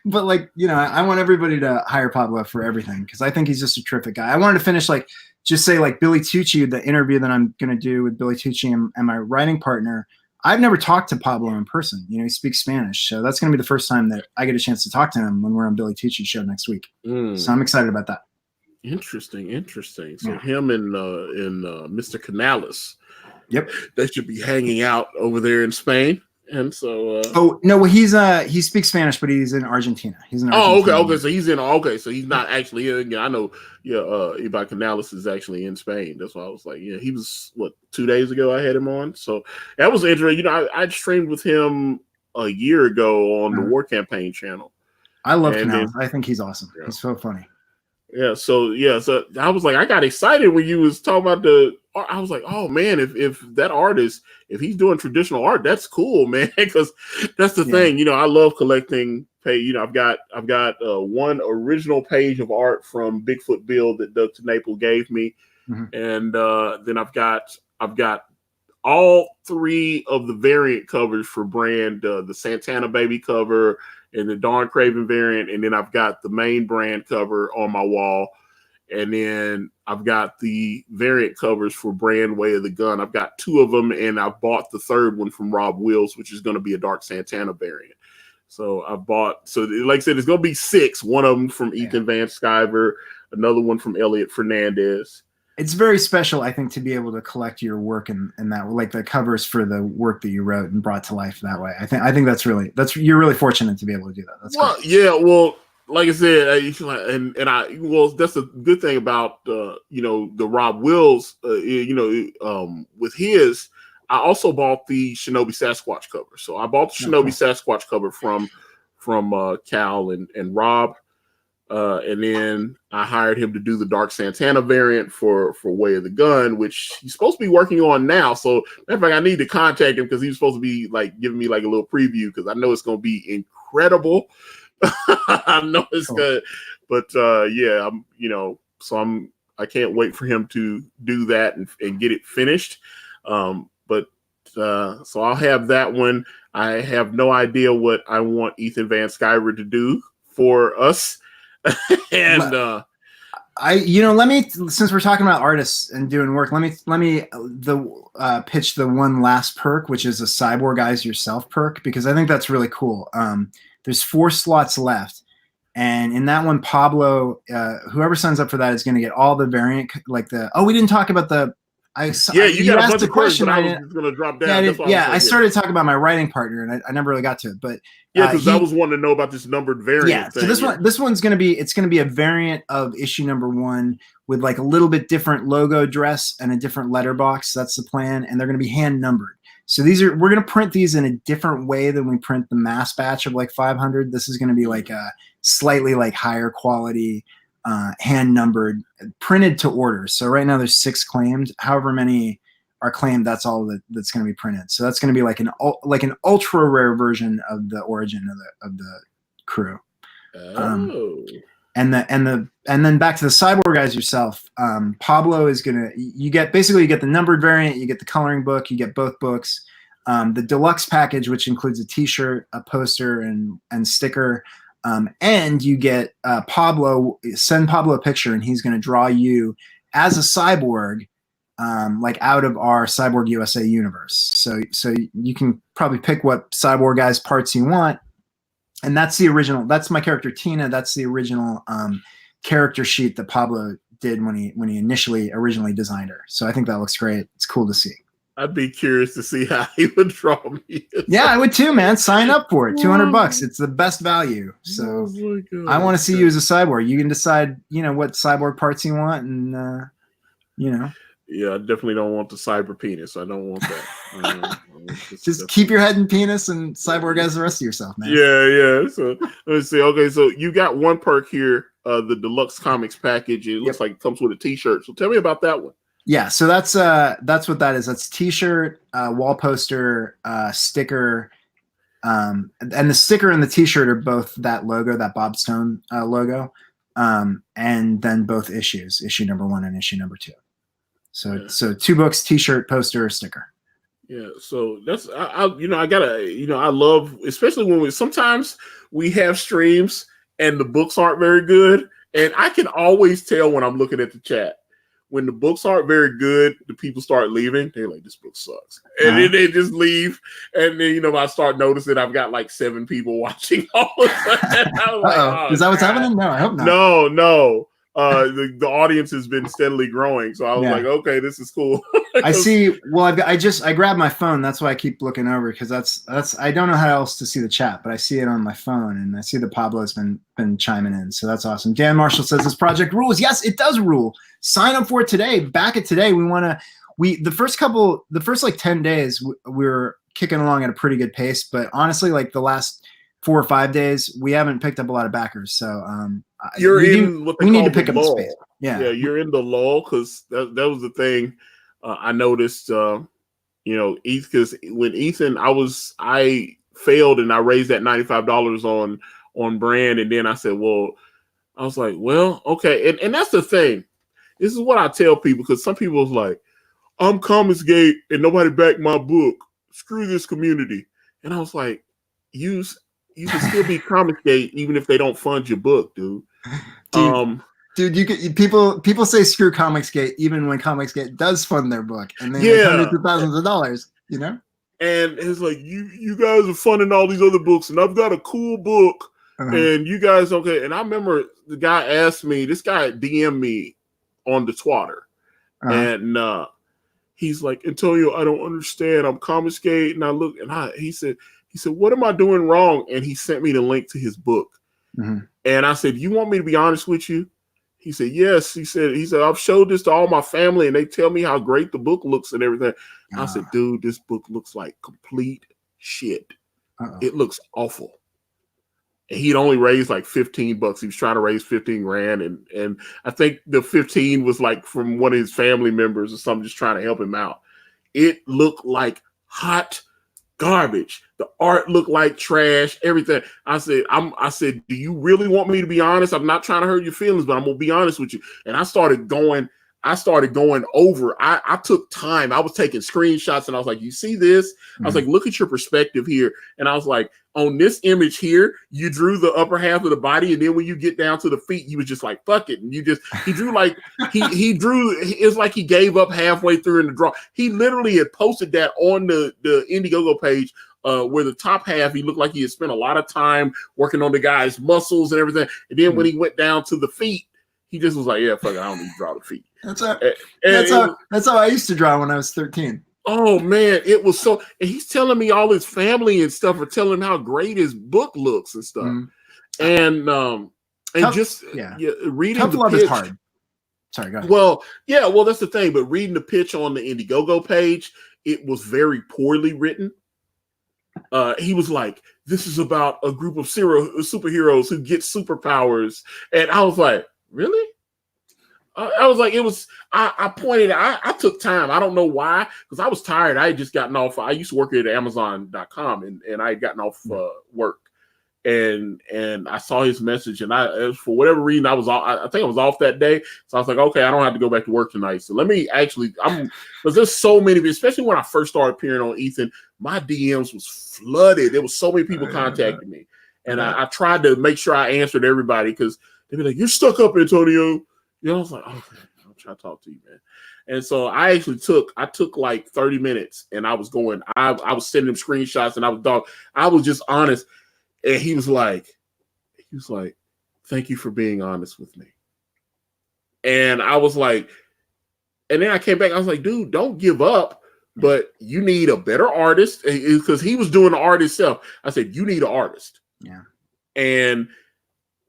but I want everybody to hire Pablo for everything because I think he's just a terrific guy. I wanted to finish like Billy Tucci, the interview that I'm going to do with Billy Tucci and my writing partner. I've never talked to Pablo in person. He speaks Spanish. So that's going to be the first time that I get a chance to talk to him when we're on Billy Tucci's show next week. So I'm excited about that. Interesting. So him and Mr. Canales, yep, they should be hanging out over there in Spain. And so he speaks Spanish, but he's in Argentina. He's in Argentina. Okay. So he's not actually in. I know. Ibai Canales is actually in Spain. That's why I was like, he was 2 days ago. I had him on, so that was interesting. I streamed with him a year ago on the War Campaign channel. I love Canales. I think he's awesome. Yeah. He's so funny. So I was like, I got excited when you was talking about I was like, oh man, if that artist, if he's doing traditional art, that's cool, man. Because that's the thing, I love collecting. I've got one original page of art from Bigfoot Bill that Doug Naple gave me, and then I've got all 3 of the variant covers for brand, the Santana Baby cover and the Dawn Craven variant, and then I've got the main brand cover on my wall. And then I've got the variant covers for brand Way of the Gun. I've got 2 of them, and I bought the 3rd one from Rob Wills, which is going to be a Dark Santana variant. So like I said, it's going to be 6. One of them from Ethan Van Sciver, another one from Elliot Fernandez. It's very special, I think, to be able to collect your work in that, like the covers for the work that you wrote and brought to life that way. I think you're really fortunate to be able to do that. That's great. Yeah. Well, like I said, that's a good thing about the Rob Wills. With his, I also bought the Shinobi Sasquatch cover. So I bought the Shinobi Sasquatch cover from Cal and Rob. And then I hired him to do the Dark Santana variant for Way of the Gun, which he's supposed to be working on now. So, matter of fact, I need to contact him because he's supposed to be like giving me like a little preview because I know it's going to be incredible. I know it's good, but yeah, I can't wait for him to do that and get it finished. So I'll have that one. I have no idea what I want Ethan Van Sciver to do for us. And let me, since we're talking about artists and doing work, let me pitch the one last perk, which is a Cyborg Guys Yourself perk, because I think that's really cool. There's 4 slots left, and in that one, Pablo, whoever signs up for that is going to get all the variant, like we didn't talk about the. You got asked the question. I was going to drop down. I started talking about my writing partner, and I never really got to it. But because I was wanting to know about this numbered variant. Yeah, thing. So this one's going to be a variant of issue number 1 with like a little bit different logo dress and a different letterbox. That's the plan, and they're going to be hand numbered. So we're going to print these in a different way than we print the mass batch of like 500. This is going to be like a slightly like higher quality. Hand numbered, printed to order. So right now there's 6 claimed. However many are claimed, that's all that's going to be printed. So that's going to be like an ultra rare version of the origin of the crew. And then back to the Cyborg Guys Yourself. Pablo is you get the numbered variant, you get the coloring book, you get both books. The deluxe package, which includes a T-shirt, a poster, and sticker. And you get send Pablo a picture, and he's going to draw you as a cyborg, like out of our Cyborg USA universe. So you can probably pick what Cyborg Guys parts you want. And that's the original. That's my character Tina. That's the original character sheet that Pablo did when he originally designed her. So I think that looks great. It's cool to see. I'd be curious to see how he would draw me. Yeah, I would too, man. Sign up for it. $200. It's the best value. So I want to see you as a cyborg. You can decide, what cyborg parts you want, and Yeah, I definitely don't want the cyber penis. I don't want that. Just keep your head in penis and cyborg as the rest of yourself, man. Yeah. So let's see. Okay, so you got one perk here, the deluxe comics package. It looks like it comes with a T-shirt. So tell me about that one. Yeah, so that's what that is. That's T-shirt, wall poster, sticker, and the sticker and the T-shirt are both that logo, that Bob Stone logo, and then both issues, issue number 1 and issue number 2. So 2 books, T-shirt, poster, sticker. Yeah, so that's I love, especially when sometimes we have streams and the books aren't very good, and I can always tell when I'm looking at the chat. When the books aren't very good, the people start leaving. They're like, this book sucks. And then they just leave. And then, I start noticing I've got like 7 people watching all of a sudden. Is that what's happening? No, I hope not. No. The audience has been steadily growing. So I was like, okay, this is cool. I see. Well, I grabbed my phone. That's why I keep looking over, because that's I don't know how else to see the chat, but I see it on my phone, and I see that Pablo's been chiming in. So that's awesome. Dan Marshall says this project rules. Yes, it does rule. Sign up for it today. Back it today. The first like 10 days we were kicking along at a pretty good pace, but honestly, like the last 4 or 5 days, we haven't picked up a lot of backers. So we need to pick up the space. Yeah, you're in the lull, because that was the thing. I noticed, because when Ethan, I failed and I raised that $95 on brand, and then I said, I was like, okay, and that's the thing. This is what I tell people, because some people is like, I'm Comicsgate and nobody backed my book. Screw this community. And I was like, you can still be Comicsgate even if they don't fund your book, dude. Dude, people say screw Comicsgate even when Comicsgate does fund their book, and they make hundreds of thousands of dollars, And it's like, you guys are funding all these other books, and I've got a cool book, and you guys okay. And I remember the guy asked me, this guy DM'd me on the Twitter, and he's like, Antonio, I don't understand. I'm Comicsgate, and I look, and he said, what am I doing wrong? And he sent me the link to his book, and I said, you want me to be honest with you? He said, yes. He said, I've showed this to all my family and they tell me how great the book looks and everything. I said, dude, this book looks like complete shit. It looks awful. And he'd only raised like $15. He was trying to raise 15 grand. And I think the 15 was like from one of his family members or something, just trying to help him out. It looked like hot garbage. The art looked like trash, everything. I said, do you really want me to be honest? I'm not trying to hurt your feelings, but I'm gonna be honest with you. And I started going over. I took time. I was taking screenshots and I was like, you see this? I was like, look at your perspective here. And I was like, on this image here, you drew the upper half of the body, and then when you get down to the feet, you was just like, fuck it. And he drew like he drew, it's like he gave up halfway through in the draw. He literally had posted that on the Indiegogo page, where the top half, he looked like he had spent a lot of time working on the guy's muscles and everything. And then when he went down to the feet, he just was like, yeah, fuck it, I don't need to draw the feet. That's how I used to draw when I was 13. Oh man, it was so. And he's telling me all his family and stuff are telling him how great his book looks and stuff. And reading tough the love pitch is hard. Sorry, go ahead. Well, that's the thing. But reading the pitch on the Indiegogo page, it was very poorly written. He was like, "This is about a group of superheroes who get superpowers," and I was like, "Really?" I was like, it was. I pointed. I took time. I don't know why, because I was tired. I had just gotten off. I used to work at Amazon.com, and I had gotten off work, and I saw his message, and for whatever reason, I think I was off that day. So I was like, okay, I don't have to go back to work tonight. So let me because there's so many, especially when I first started appearing on Ethan, my DMs was flooded. There was so many people contacting me, and I tried to make sure I answered everybody, because they'd be like, "You're stuck up, Antonio." You know, I was like, okay, I'll try to talk to you, man. And so I took like 30 minutes, and I was sending him screenshots, and I was just honest. And he was like, thank you for being honest with me. And I was like, and then I came back, I was like, dude, don't give up, but you need a better artist, because he was doing the art himself. I said, you need an artist. Yeah. And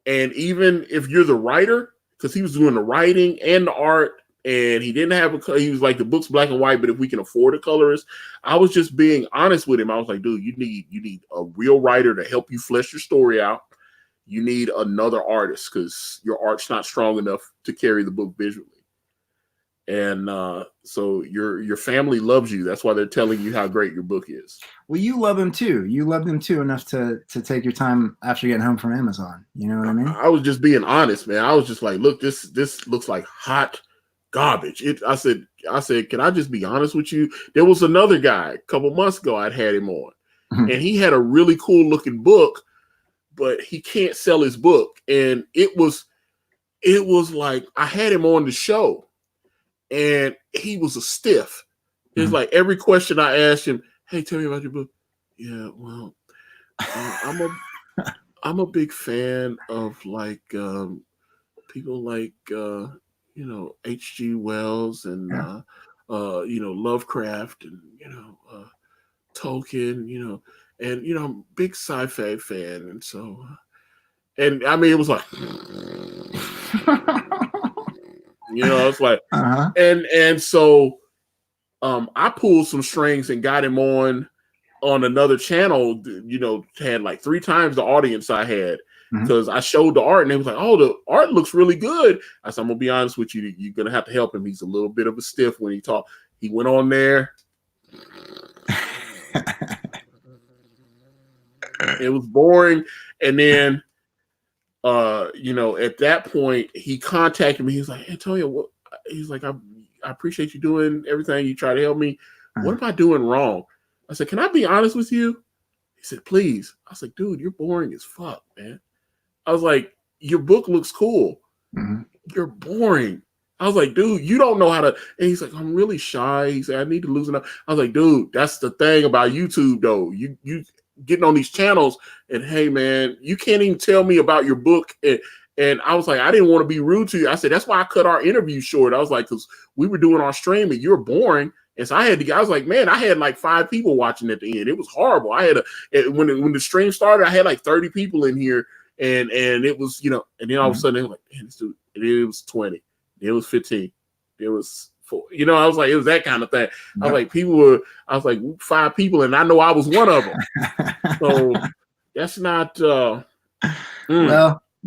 even if you're the writer, because he was doing the writing and the art, and he didn't have he was like, the book's black and white, but if we can afford a colorist, I was just being honest with him. I was like, dude, you need a real writer to help you flesh your story out. You need another artist, because your art's not strong enough to carry the book visually. And so your family loves you. That's why they're telling you how great your book is. Well, you love him too. You love them too enough to take your time after getting home from Amazon. You know what I mean? I was just being honest, man. I was just like, look, this looks like hot garbage. I said, can I just be honest with you? There was another guy a couple months ago I'd had him on, and he had a really cool looking book, but he can't sell his book. And it was like, I had him on the show, and he was a stiff. It's like every question I asked him, hey, tell me about your book. Yeah, well, I'm a big fan of like people like H.G. Wells and Lovecraft and Tolkien, and I'm a big sci-fi fan, and so and I mean it was like it's like and so I pulled some strings and got him on another channel, had like 3 times the audience I had, because I showed the art and they was like, oh, the art looks really good. I said, I'm gonna be honest with you, you're gonna have to help him. He's a little bit of a stiff when he talk. He went on there. It was boring. And then at that point he contacted me. He was like, Antonio, what? He's like, I appreciate you doing everything. You try to help me. What am I doing wrong? I said, can I be honest with you? He said, please. I was like, dude, you're boring as fuck, man. I was like, your book looks cool. You're boring. I was like, dude, you don't know how to. And he's like, I'm really shy. He said, I need to loosen up. I was like, dude, that's the thing about YouTube, though. You getting on these channels, and hey, man, you can't even tell me about your book. And I was like, I didn't want to be rude to you. I said, that's why I cut our interview short. I was like, because we were doing our stream and you're boring. And so I was like, man, I had like 5 people watching at the end. It was horrible. I had when the stream started, I had like 30 people in here, and it was, and then all of a sudden they were like, man, this dude, And then it was 20. Then it was 15. Then it was 4. You know, I was like, it was that kind of thing. I was like, 5 people, and I know I was one of them. So that's not.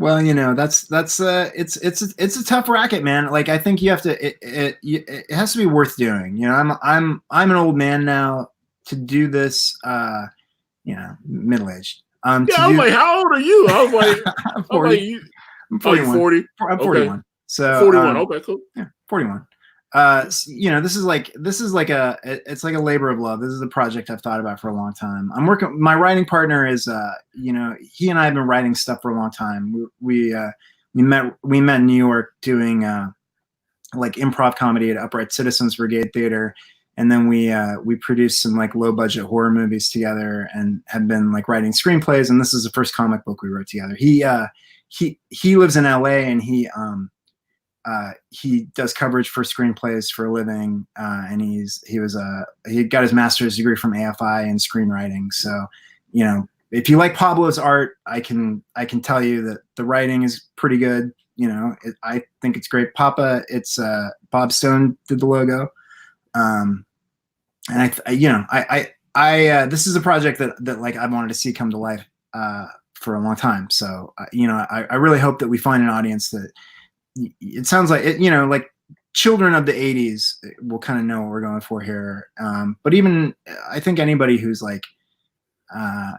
Well, you know, that's it's a tough racket, man. Like, I think you have to. It has to be worth doing. You know, I'm an old man now to do this. You know, middle aged. I was like, how old are you? I was like, I'm 40. I'm 41. 40. I'm 41. So 41. Okay, cool. Yeah, 41. You know, this is like it's like a labor of love. This is a project I've thought about for a long time. My writing partner is you know, he and I have been writing stuff for a long time. We met in New York doing like improv comedy at Upright Citizens Brigade Theater, and then we produced some like low budget horror movies together and have been like writing screenplays, and this is the first comic book we wrote together. He lives in LA, and he does coverage for screenplays for a living, and he got his master's degree from AFI in screenwriting. So, you know, if you like Pablo's art, I can tell you that the writing is pretty good. You know, I think it's great. Papa, it's Bob Stone did the logo, and this is a project that like I wanted to see come to life for a long time. So, you know, I really hope that we find an audience that. It sounds like it, you know, like children of the 80s will kind of know what we're going for here. But even I think anybody who's like a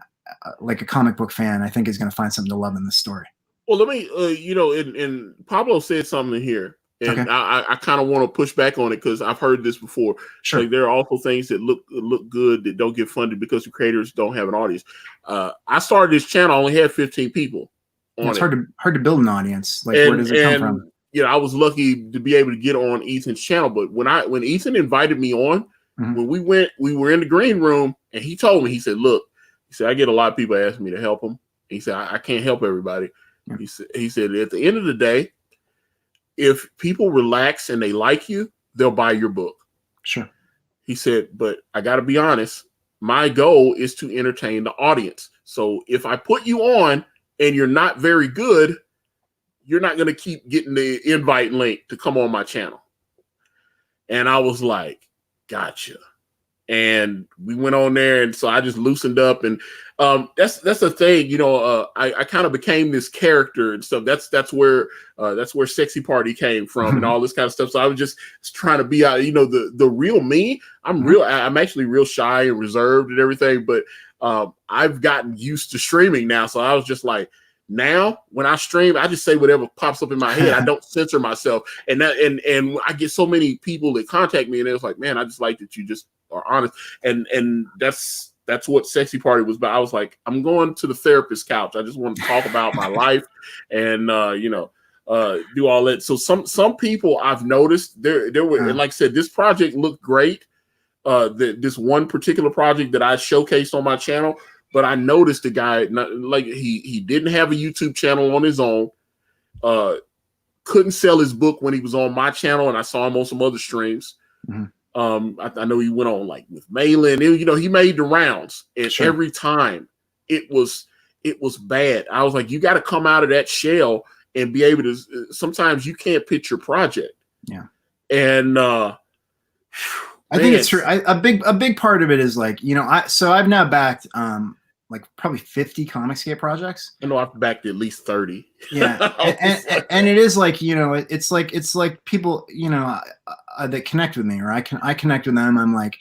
comic book fan, I think is going to find something to love in this story. Well, let me, you know, and Pablo said something here, and okay. I kind of want to push back on it because I've heard this before. Sure. Like, there are also things that look good that don't get funded because the creators don't have an audience. I started this channel, I only had 15 people. It's hard to build an audience. Like, where does it come from? You know, I was lucky to be able to get on Ethan's channel, but when Ethan invited me on, when we were in the green room, and he told me, he said, "Look," he said, "I get a lot of people asking me to help them." He said, "I can't help everybody." Yeah. He said, "At the end of the day, if people relax and they like you, they'll buy your book." Sure. He said, "But I got to be honest. My goal is to entertain the audience. So if I put you on and you're not very good, you're not going to keep getting the invite link to come on my channel." And I was like, gotcha. And we went on there, and so I just loosened up, and that's the thing, you know. I kind of became this character and stuff. That's where Sexy Party came from, and all this kind of stuff. So I was just trying to be out, you know, the real me. I'm actually real shy and reserved and everything, but I've gotten used to streaming now. So I was just like, now when I stream, I just say whatever pops up in my head. I don't censor myself, and I get so many people that contact me, and it's like, man, I just like that you just are honest, and that's what Sexy Party was about. I was like, I'm going to the therapist couch. I just want to talk about my life, and you know, do all that. So some people I've noticed there were, and like I said, this project looked great. This one particular project that I showcased on my channel. But I noticed the guy, like he didn't have a YouTube channel on his own, couldn't sell his book when he was on my channel, and I saw him on some other streams. I know he went on like with Malin, you know, he made the rounds, and every time it was bad. I was like, you got to come out of that shell and be able to. Sometimes you can't pitch your project. Yeah, and I think it's true. A big part of it is like, you know, I've now backed like probably 50 Comicscape projects. I know I've backed at least 30. Yeah. and it is like, you know, it's like people, you know, that connect with me, or I connect with them. I'm like,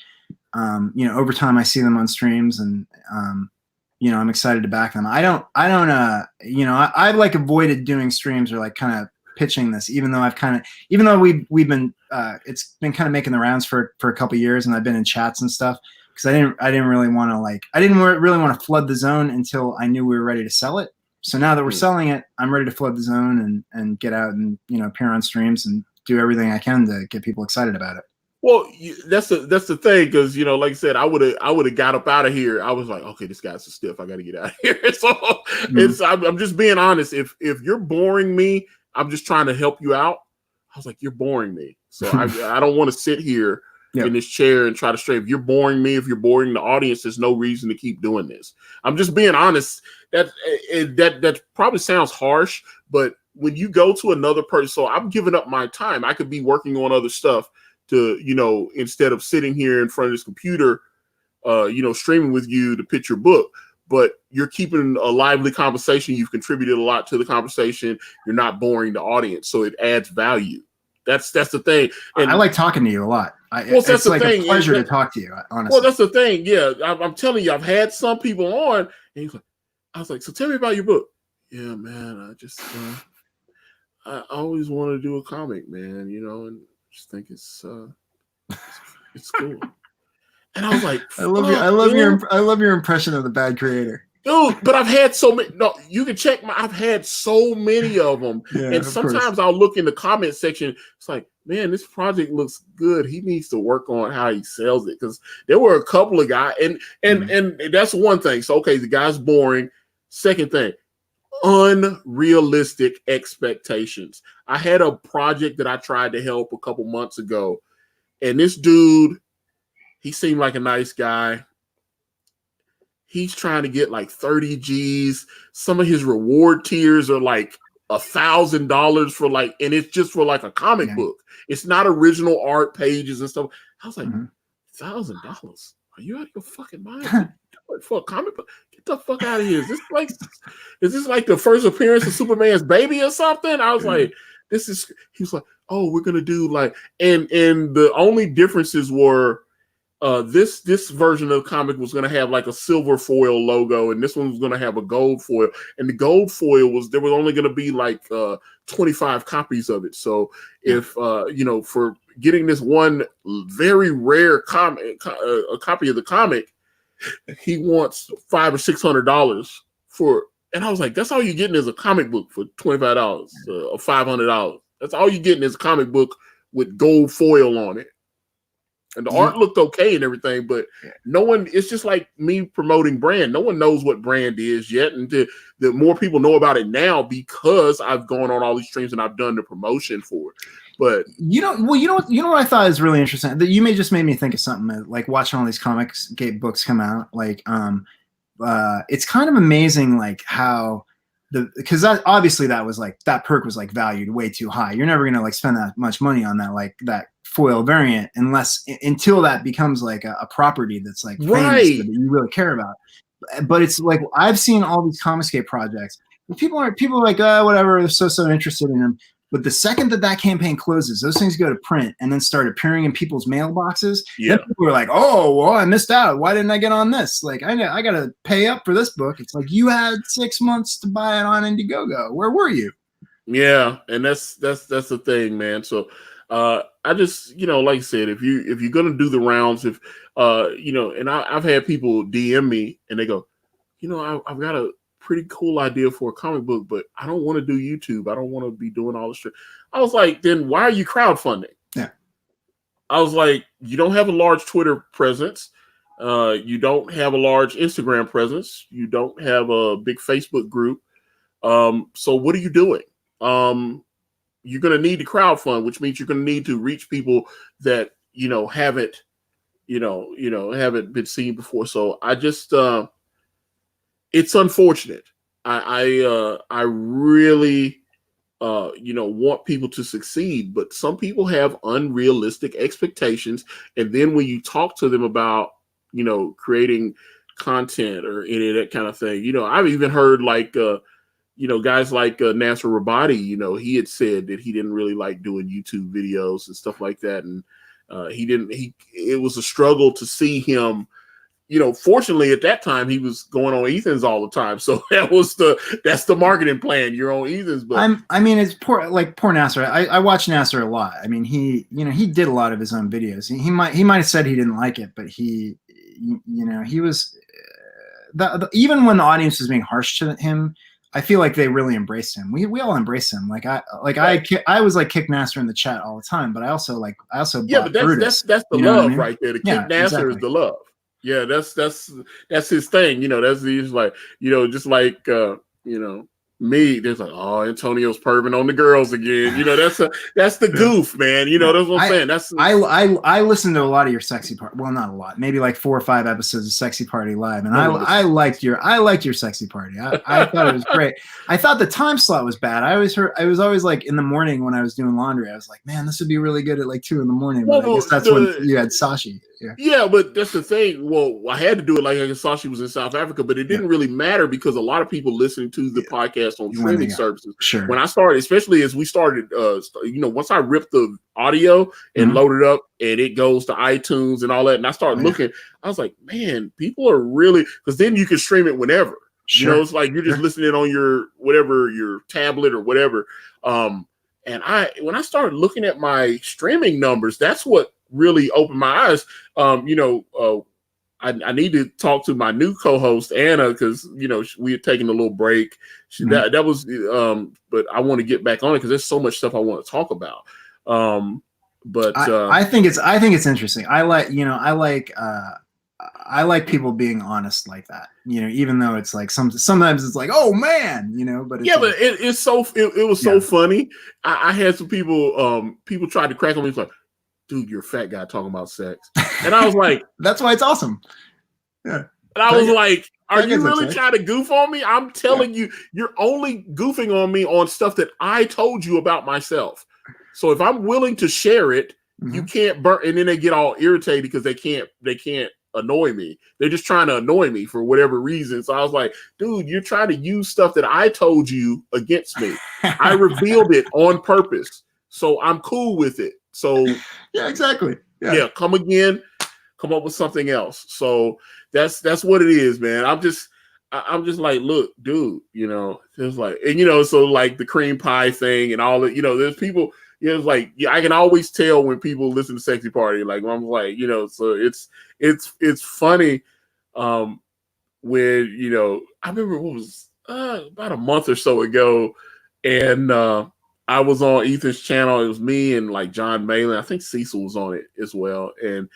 you know, over time I see them on streams, and you know, I'm excited to back them. I don't you know, I've like avoided doing streams or like kind of pitching this, even though we've been it's been kind of making the rounds for a couple of years, and I've been in chats and stuff, because I didn't really want to flood the zone until I knew we were ready to sell it. So now that we're selling it, I'm ready to flood the zone and get out and, you know, appear on streams and do everything I can to get people excited about it. Well, that's the thing, because, you know, like I said, I would have got up out of here. I was like, okay, this guy's so stiff, I got to get out of here. So I'm just being honest. If you're boring me, I'm just trying to help you out. I was like, you're boring me. So I don't want to sit here in this chair and try to stray. If you're boring me, if you're boring the audience, there's no reason to keep doing this. I'm just being honest. That probably sounds harsh, but when you go to another person, so I'm giving up my time. I could be working on other stuff to, you know, instead of sitting here in front of this computer, you know, streaming with you to pitch your book. But you're keeping a lively conversation. You've contributed a lot to the conversation. You're not boring the audience, so it adds value. That's the thing. And I like talking to you a lot. Well, it's like a pleasure to talk to you, honestly. Well, that's the thing. Yeah, I'm telling you, I've had some people on, and he's like, I was like, so tell me about your book. Yeah, man, I just I always want to do a comic, man, you know, and just think it's cool. And I was like, I love your impression of the bad creator. Dude, but I've had so many. No, you can check I've had so many of them. Yeah, and sometimes I'll look in the comment section. It's like, man, this project looks good. He needs to work on how he sells it. Because there were a couple of guys, and that's one thing. So, okay, the guy's boring. Second thing, unrealistic expectations. I had a project that I tried to help a couple months ago. And this dude, he seemed like a nice guy. He's trying to get like 30 G's. Some of his reward tiers are like $1,000 for like, and it's just for like a comic book. It's not original art pages and stuff. I was like, $1,000? Are you out of your fucking mind? For a comic book? Get the fuck out of here. Is this like the first appearance of Superman's baby or something? I was like, he was like, oh, we're gonna do like, and the only differences were this version of the comic was going to have like a silver foil logo, and this one was going to have a gold foil. And the gold foil there was only going to be like 25 copies of it. So if you know, for getting this one very rare comic, a copy of the comic, he wants $500 or $600 for. And I was like, that's all you're getting is a comic book for $25 or $500. That's all you're getting is a comic book with gold foil on it. And the art looked okay and everything, but no one, it's just like me promoting brand. No one knows what brand is yet. And the more people know about it now because I've gone on all these streams and I've done the promotion for it. But you know what I thought is really interesting, that you just made me think of something, like watching all these comics books come out. Like, it's kind of amazing, like how because that obviously that perk was like valued way too high. You're never gonna like spend that much money on that, like that foil variant, until that becomes like a property that's like famous that you really care about. But it's like, I've seen all these Comicscape projects. People are like, whatever, they're so interested in them. But the second that campaign closes, those things go to print and then start appearing in people's mailboxes. Yeah. Then people are like, oh, well, I missed out. Why didn't I get on this? Like, I got to pay up for this book. It's like, you had 6 months to buy it on Indiegogo. Where were you? Yeah, and that's the thing, man. So I just, you know, like I said, if you're gonna do the rounds, if you know, and I've had people DM me and they go, you know, I've got a pretty cool idea for a comic book, but I don't want to do YouTube. I don't want to be doing all this shit. I was like, then why are you crowdfunding? Yeah. I was like, you don't have a large Twitter presence. You don't have a large Instagram presence. You don't have a big Facebook group. So what are you doing? You're going to need to crowdfund, which means you're going to need to reach people that, you know, haven't been seen before. So I just, it's unfortunate. I really, you know, want people to succeed, but some people have unrealistic expectations. And then when you talk to them about, you know, creating content or any of that kind of thing, you know, I've even heard like, you know, guys like Nasser Rabadi, you know, he had said that he didn't really like doing YouTube videos and stuff like that. And it was a struggle to see him, you know. Fortunately at that time he was going on Ethan's all the time. So that's the marketing plan. You're on Ethan's, but I mean, it's poor Nasser. I watch Nasser a lot. I mean, he did a lot of his own videos. He might have said he didn't like it, but he was even when the audience was being harsh to him, I feel like they really embraced him. We all embraced him. I was like kick Nasser in the chat all the time, but I also but that's the love right there. The kick Nasser is the love. Yeah, that's his thing. You know, he's like, you know, just like you know, me, there's like, oh, Antonio's perving on the girls again. You know, that's the goof, man. You know, that's what I'm saying. That's I listened to a lot of your Sexy Party. Well, not a lot, maybe like 4 or 5 episodes of Sexy Party Live, and I liked your Sexy Party. I thought it was great. I thought the time slot was bad. I was always like in the morning when I was doing laundry. I was like, man, this would be really good at like 2 a.m. But I guess that's when you had Sashi. Yeah, but that's the thing. Well, I had to do it like I saw she was in South Africa, but it didn't really matter because a lot of people listening to the podcast on streaming services. Sure. When I started, especially as we started, once I ripped the audio and loaded up and it goes to iTunes and all that, and I started looking, I was like, man, people are really, because then you can stream it whenever. Sure. You know, it's like you're just listening on your tablet or whatever. And when I started looking at my streaming numbers, that's what really opened my eyes. I need to talk to my new co-host Anna because we had taken a little break. That was, but I want to get back on it because there's so much stuff I want to talk about. I think it's interesting. I like people being honest like that. Even though it's like sometimes it's like, oh man, but it's but it was so funny. I had some people tried to crack on me. It's like, dude, you're a fat guy talking about sex. And I was like, that's why it's awesome. Yeah. And I was like, are you really trying to goof on me? I'm telling you, you're only goofing on me on stuff that I told you about myself. So if I'm willing to share it, you can't burn. And then they get all irritated because they can't annoy me. They're just trying to annoy me for whatever reason. So I was like, dude, you're trying to use stuff that I told you against me. I revealed it on purpose. So I'm cool with it. So yeah, exactly. Come again, come up with something else. So that's what it is, man. I'm just like, look, dude, it's like, and so like the cream pie thing and all that, there's people, it's like, I can always tell when people listen to Sexy Party, like I'm like, so it's funny when, I remember what was about a month or so ago, and I was on Ethan's channel. It was me and like John Malin. I think Cecil was on it as well. And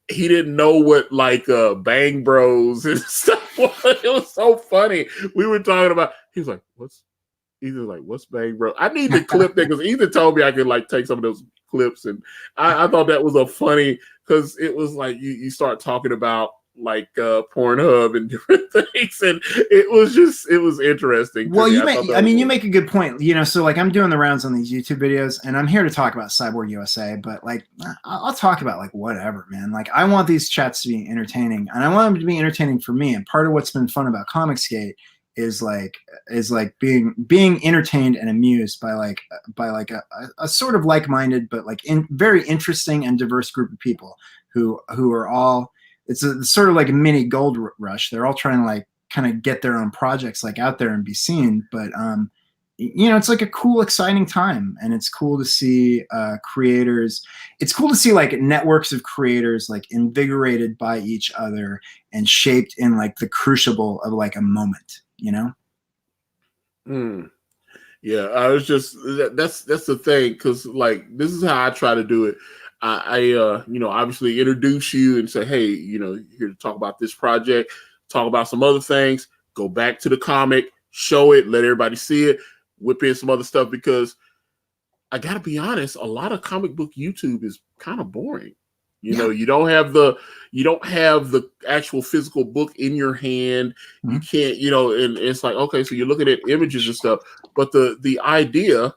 he didn't know what like Bang Bros and stuff was. It was so funny. We were talking about, he was like, what's Bang Bros? I need to clip that because Ethan told me I could like take some of those clips. And I thought that was a funny, because it was like you start talking about like Pornhub and different things, and it was interesting. Well, you make a good point. So like I'm doing the rounds on these YouTube videos, and I'm here to talk about Cyborg USA, but like I'll talk about like whatever, man. Like I want these chats to be entertaining, and I want them to be entertaining for me. And part of what's been fun about Comicsgate is being entertained and amused by a sort of like-minded but like very interesting and diverse group of people who are all. It's sort of like a mini gold rush. They're all trying to like kind of get their own projects like out there and be seen. But it's like a cool, exciting time, and it's cool to see creators. It's cool to see like networks of creators like invigorated by each other and shaped in like the crucible of like a moment. Yeah, I was just that's the thing, because like this is how I try to do it. I obviously introduce you and say, hey, here to talk about this project, talk about some other things, go back to the comic, show it, let everybody see it, whip in some other stuff, because I got to be honest, a lot of comic book YouTube is kind of boring. You don't have the actual physical book in your hand. You can't, and it's like, okay, so you're looking at images and stuff, but the idea,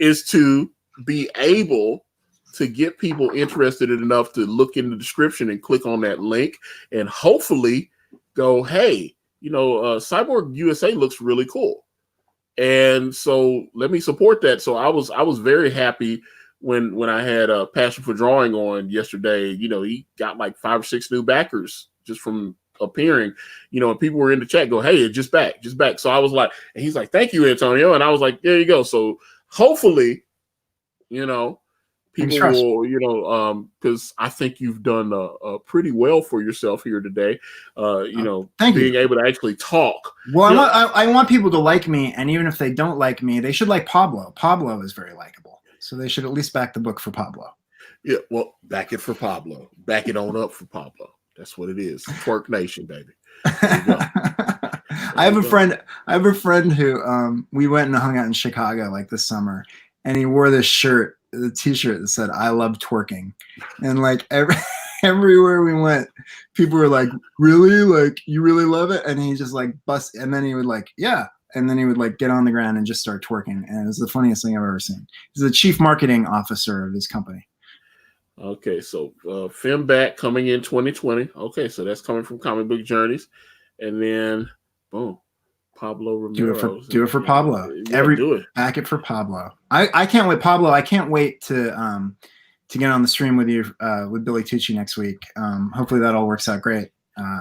is to be able to get people interested enough to look in the description and click on that link and hopefully go, hey, Cyborg USA looks really cool. And so let me support that. So I was very happy when I had a Passion for Drawing on yesterday. He got like 5 or 6 new backers just from appearing, and people were in the chat go, hey, it's just back. So I was like, and he's like, thank you, Antonio. And I was like, there you go. So hopefully, people will, because I think you've done pretty well for yourself here today. Being able to actually talk. Well, I want people to like me, and even if they don't like me, they should like Pablo. Pablo is very likable, so they should at least back the book for Pablo. Yeah, well, back it for Pablo. Back it on up for Pablo. That's what it is. Twerk Nation, baby. There you go. I have a friend. I have a friend who we went and hung out in Chicago like this summer, and he wore this shirt, the T-shirt that said "I love twerking," and like everywhere we went, people were like, "Really? Like you really love it?" And he just like bust, and then he would like, "Yeah." And then he would like get on the ground and just start twerking. And it was the funniest thing I've ever seen. He's the chief marketing officer of this company. Okay, so Femback coming in 2020. Okay, so that's coming from Comic Book Journeys. And then, boom, Pablo Romero. Do it for Pablo. Yeah, do it. Back it for Pablo. I can't wait, Pablo. I can't wait to get on the stream with you with Billy Tucci next week. Hopefully that all works out great.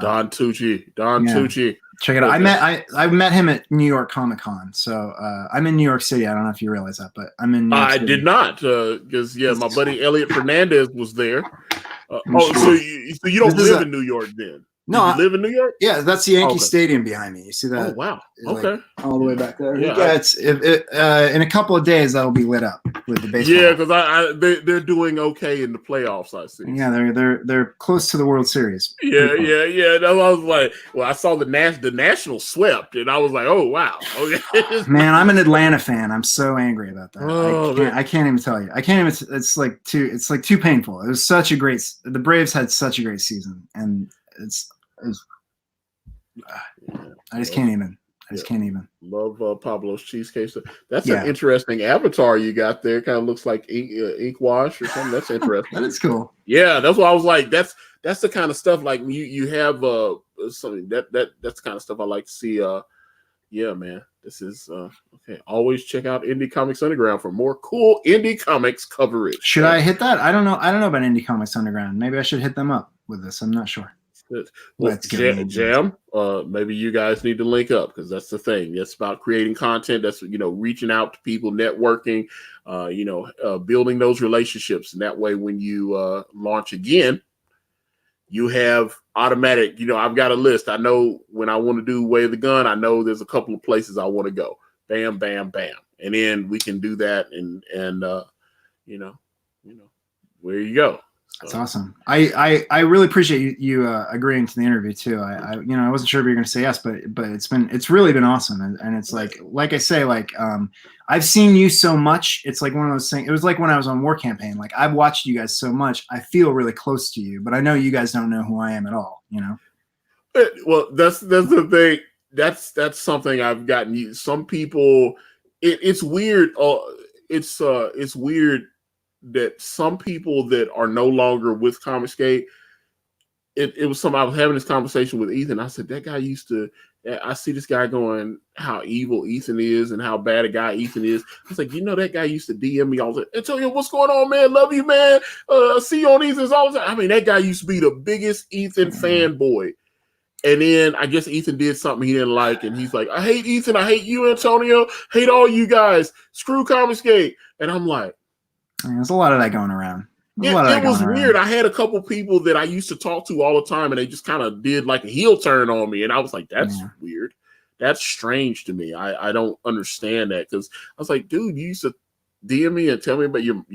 Don Tucci. Check it out. I met him at New York Comic Con. So I'm in New York City. I don't know if you realize that, but I'm in New York City. Did not, because my buddy Elliot Fernandez was there. So you don't live in New York then? No, you live in New York? Yeah, that's the Yankee Stadium behind me. You see that? Oh wow! Like, okay, all the way back there. Yeah, it's in a couple of days that'll be lit up with the baseball. Yeah, because they're doing okay in the playoffs. I see. Yeah, they're close to the World Series. Yeah. I was like, well, I saw the Nationals swept, and I was like, oh wow. Okay. Man, I'm an Atlanta fan. I'm so angry about that. I can't even tell you. I can't even. It's like too painful. It was such a great. The Braves had such a great season, and I just can't even. Can't even. Love Pablo's cheesecake. That's an interesting avatar you got there. Kind of looks like ink wash or something. That's interesting. That is cool. Yeah, that's why I was like, that's the kind of stuff like you have something that's the kind of stuff I like to see. Yeah, man. This is okay. Always check out Indie Comics Underground for more cool indie comics coverage. Should I hit that? I don't know about Indie Comics Underground. Maybe I should hit them up with this. I'm not sure. Well, Jam, maybe you guys need to link up because that's the thing. It's about creating content. That's reaching out to people, networking, building those relationships, and that way when you launch again, you have automatic. I've got a list. I know when I want to do Way of the Gun. I know there's a couple of places I want to go. Bam, bam, bam, and then we can do that. And where you go. That's awesome. I really appreciate you agreeing to the interview too. I wasn't sure if you were going to say yes, but it's really been awesome. And it's like I say, I've seen you so much. It's like one of those things. It was like when I was on War Campaign. Like I've watched you guys so much. I feel really close to you, but I know you guys don't know who I am at all. Well, that's the thing. That's something I've gotten you. Some people, it's weird. It's weird that some people that are no longer with Comicsgate, it was something I was having this conversation with Ethan. I said, that guy I see this guy going how evil Ethan is and how bad a guy Ethan is. I was like, that guy used to DM me all the time. Antonio, what's going on, man? Love you, man. See you on Ethan's all the time. I mean, that guy used to be the biggest Ethan fanboy. And then I guess Ethan did something he didn't like. And he's like, I hate Ethan. I hate you, Antonio. Hate all you guys. Screw Comicsgate. And I'm like, there's a lot of that going around. It was weird. I had a couple people that I used to talk to all the time, and they just kind of did like a heel turn on me. And I was like, that's weird. That's strange to me. I don't understand that because I was like, dude, you used to DM me and tell me about your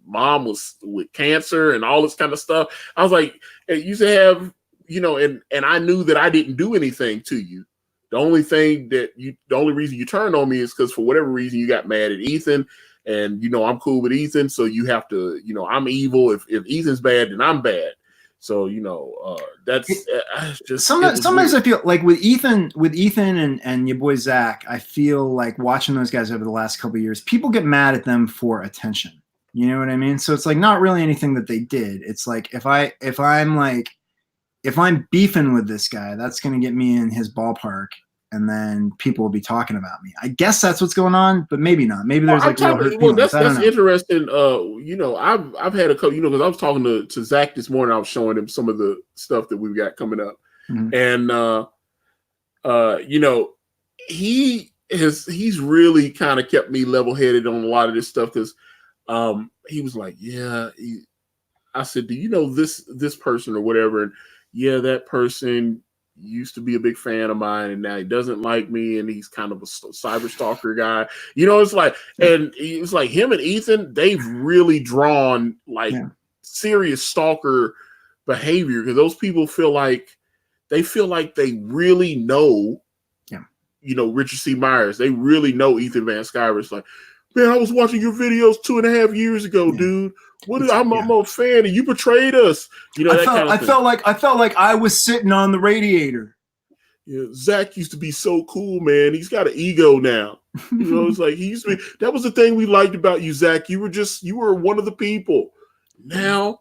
mom was with cancer and all this kind of stuff. I was like, it used to have, and I knew that I didn't do anything to you. The only reason you turned on me is because for whatever reason you got mad at Ethan. And, I'm cool with Ethan. So you have to, I'm evil. If Ethan's bad, then I'm bad. So, that's just sometimes I feel like with Ethan and your boy Zach, I feel like watching those guys over the last couple of years, people get mad at them for attention. You know what I mean? So it's like not really anything that they did. It's like if I'm beefing with this guy, that's going to get me in his ballpark. And then people will be talking about me. I guess that's what's going on, but maybe not. Maybe there's that's interesting. I've had a couple, because I was talking to Zach this morning. I was showing him some of the stuff that we've got coming up, and he's really kind of kept me level headed on a lot of this stuff because he was like, I said, do you know this person or whatever? And that person used to be a big fan of mine and now he doesn't like me and he's kind of a cyber stalker guy. It's like, and it's like him and Ethan, they've really drawn serious stalker behavior because those people feel like they really know Richard C. Myers. They really know Ethan Van Sciver. It's like, man, I was watching your videos 2.5 years ago, dude. I'm a fan, and you betrayed us. I felt like I was sitting on the radiator. Yeah, Zach used to be so cool, man. He's got an ego now. It's like that was the thing we liked about you, Zach. You were one of the people. Now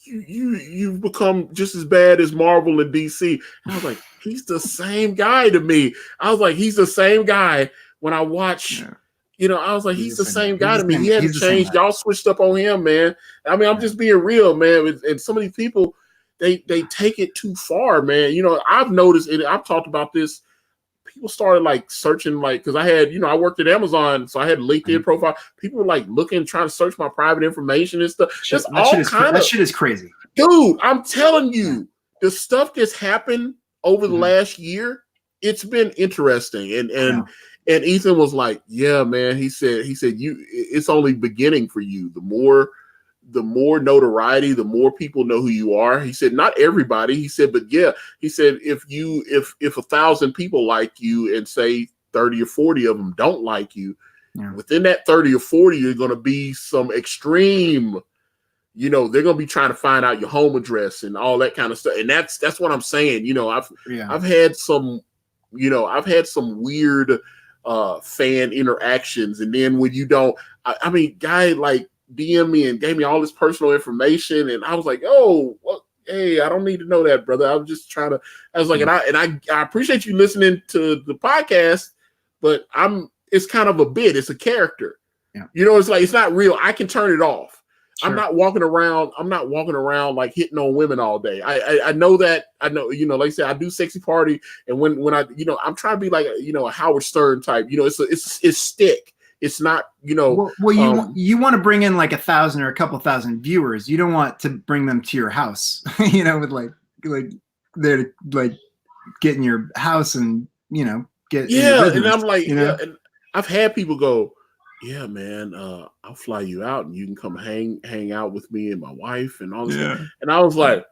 you've become just as bad as Marvel and DC. I was like, he's the same guy to me. I was like, he's the same guy when I watch. I was like, he's the same guy to me. He hasn't changed. Y'all switched up on him, man. I mean, I'm just being real, man. And some of these people, they take it too far, man. I've noticed, and I've talked about this. People started like searching, like, because I had, I worked at Amazon, so I had a LinkedIn profile. People were like looking, trying to search my private information and stuff. That shit is crazy, dude. I'm telling you, the stuff that's happened over the last year, it's been interesting. And Ethan was like, yeah, man. He said, it's only beginning for you. The more notoriety, the more people know who you are. He said, not everybody. He said, but yeah. He said, if 1,000 people like you and say 30 or 40 of them don't like you, within that 30 or 40, you're going to be some extreme. They're going to be trying to find out your home address and all that kind of stuff. And that's what I'm saying. I've had some weird fan interactions, and then when you don't, I mean, guy like DM me and gave me all this personal information, and I was like, oh, well, hey, I don't need to know that, brother. I was just trying to. I was like, and I appreciate you listening to the podcast, but it's kind of a bit. It's a character. Yeah. It's like, it's not real. I can turn it off. Sure. I'm not walking around like hitting on women all day. I know that. I know, like I said, I do sexy party, and when I, I'm trying to be like a Howard Stern type. It's stick. It's not, Well, you want to bring in like 1,000 or a couple thousand viewers. You don't want to bring them to your house, with like they're to like get in your house and get. And I'm like, and I've had people go, yeah, man, I'll fly you out and you can come hang out with me and my wife and all this. Yeah. And I was like,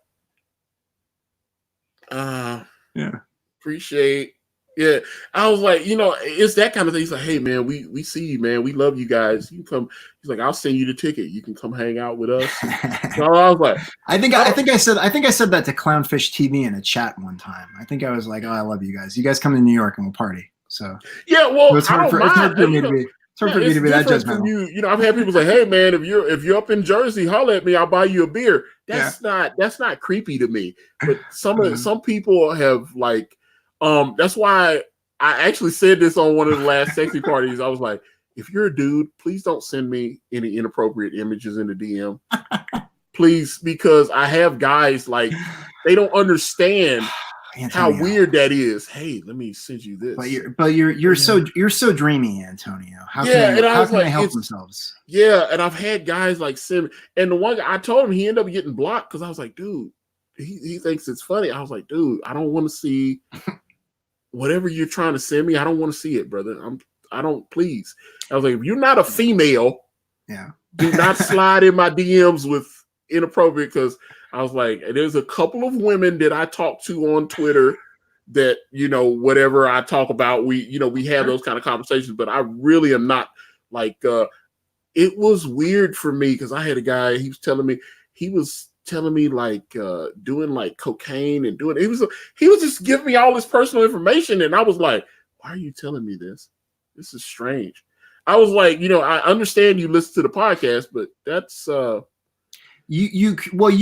appreciate. Yeah. I was like, it's that kind of thing. He's like, hey, man, we see you, man. We love you guys. You come. He's like, I'll send you the ticket. You can come hang out with us. So I was like, I think I said that to Clownfish TV in a chat one time. I think I was like, oh, I love you guys. You guys come to New York and we'll party. So yeah, well, it's hard for me to be. It's hard for me to be that judgmental. I've had people say, "Hey, man, if you're up in Jersey, holler at me. I'll buy you a beer." That's not creepy to me. But some people have like, that's why I actually said this on one of the last sexy parties. I was like, if you're a dude, please don't send me any inappropriate images in the DM, please, because I have guys like they don't understand. Antonio, how weird that is. Hey, let me send you this. But you're so dreamy, Antonio. How can they help themselves? Yeah, and I've had guys like send, and the one guy I told him he ended up getting blocked because I was like, dude, he thinks it's funny. I was like, dude, I don't want to see whatever you're trying to send me. I don't want to see it, brother. I don't please. I was like, if you're not a female, do not slide in my DMs with inappropriate, because I was like, there's a couple of women that I talk to on Twitter that, whatever I talk about, we have those kind of conversations, but I really am not like, it was weird for me because I had a guy, he was telling me like doing like cocaine and he was just giving me all this personal information. And I was like, why are you telling me this? This is strange. I was like, I understand you listen to the podcast, but that's, you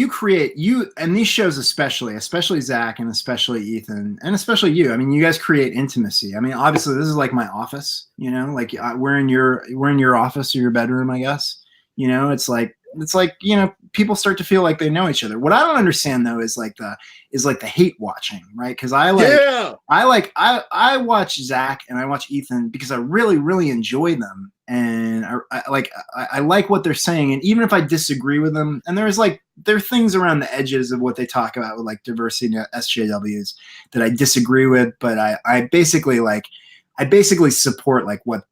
create and these shows especially Zach and especially Ethan and especially you. I mean, you guys create intimacy. I mean, obviously this is like my office, like we're in your office or your bedroom, I guess. It's like people start to feel like they know each other. What I don't understand though is like the hate watching, right? Because I watch Zach and I watch Ethan because I really, really enjoy them. And I like what they're saying, and even if I disagree with them, and there are things around the edges of what they talk about with like diversity and SJWs that I disagree with, but I basically support like what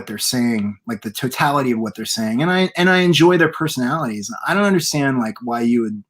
they're saying, like the totality of what they're saying, and I enjoy their personalities. I don't understand like why you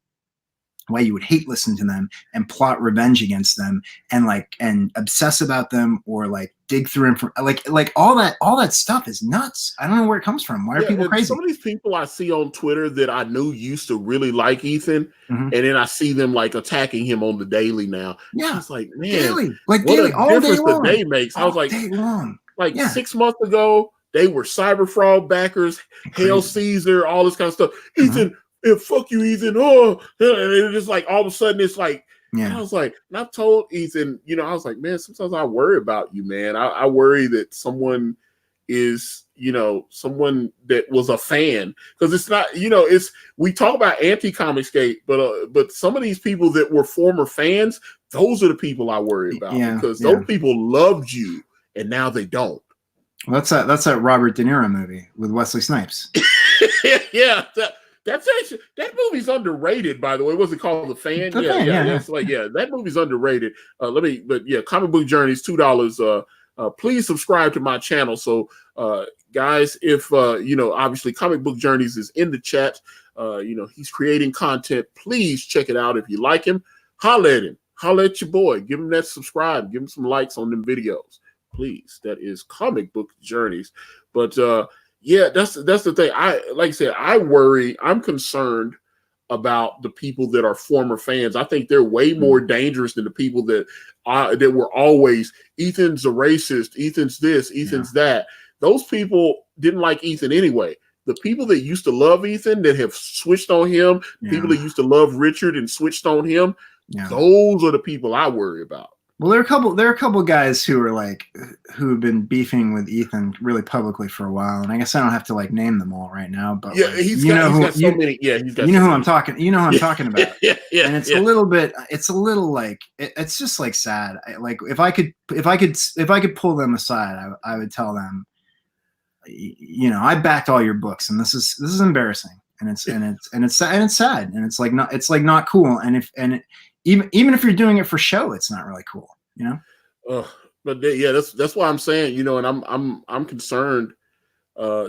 would hate listen to them and plot revenge against them and obsess about them or like dig through information. Like all that stuff is nuts. I don't know where it comes from. Why are people crazy? Some of these people I see on Twitter that I knew used to really like Ethan, Mhm. and then I see them like attacking him on the daily now. Yeah, it's like, man, daily, like what daily, a all difference day long. the day makes. I was like, day long. Like Yeah. 6 months ago, they were cyber fraud backers, Hail Caesar, all this kind of stuff. Ethan, fuck you, Ethan. Oh, and it's just like all of a sudden it's like, and I was like, and I told Ethan, you know, I was like, man, sometimes I worry about you, man. I worry that someone is, you know, someone that was a fan, because it's not, you know, it's, we talk about anti-Comicsgate, but some of these people that were former fans, those are the people I worry about, because those people loved you and now they don't. Well, that's that Robert De Niro movie with Wesley Snipes. Yeah, that's actually, that movie's underrated, by the way. What's it called? The Fan? It's like, that movie's underrated. Comic Book Journeys, $2. Please subscribe to my channel. So, guys, if you know, obviously Comic Book Journeys is in the chat. You know, he's creating content. Please check it out. If you like him, holla at him. Holla at your boy. Give him that subscribe. Give him some likes on them videos. Please. That is Comic Book Journeys. But that's the thing. Like I said, I'm concerned about the people that are former fans. I think they're way more dangerous than the people that were always, Ethan's a racist, Ethan's this, Ethan's that. Those people didn't like Ethan anyway. The people that used to love Ethan, that have switched on him, people that used to love Richard and switched on him, those are the people I worry about. Well, there are a couple guys who have been beefing with Ethan really publicly for a while, and I guess I don't have to like name them all right now. But he's got so many. Yeah, he's got. You know who I'm talking. You know who I'm talking about. And it's a little bit. It's a little like it's just like sad. Like if I could pull them aside, I would tell them, you know, I backed all your books, and this is embarrassing, and it's sad, and it's like not cool, even if you're doing it for show, it's not really cool, you know. But that's why I'm saying, you know, and I'm concerned,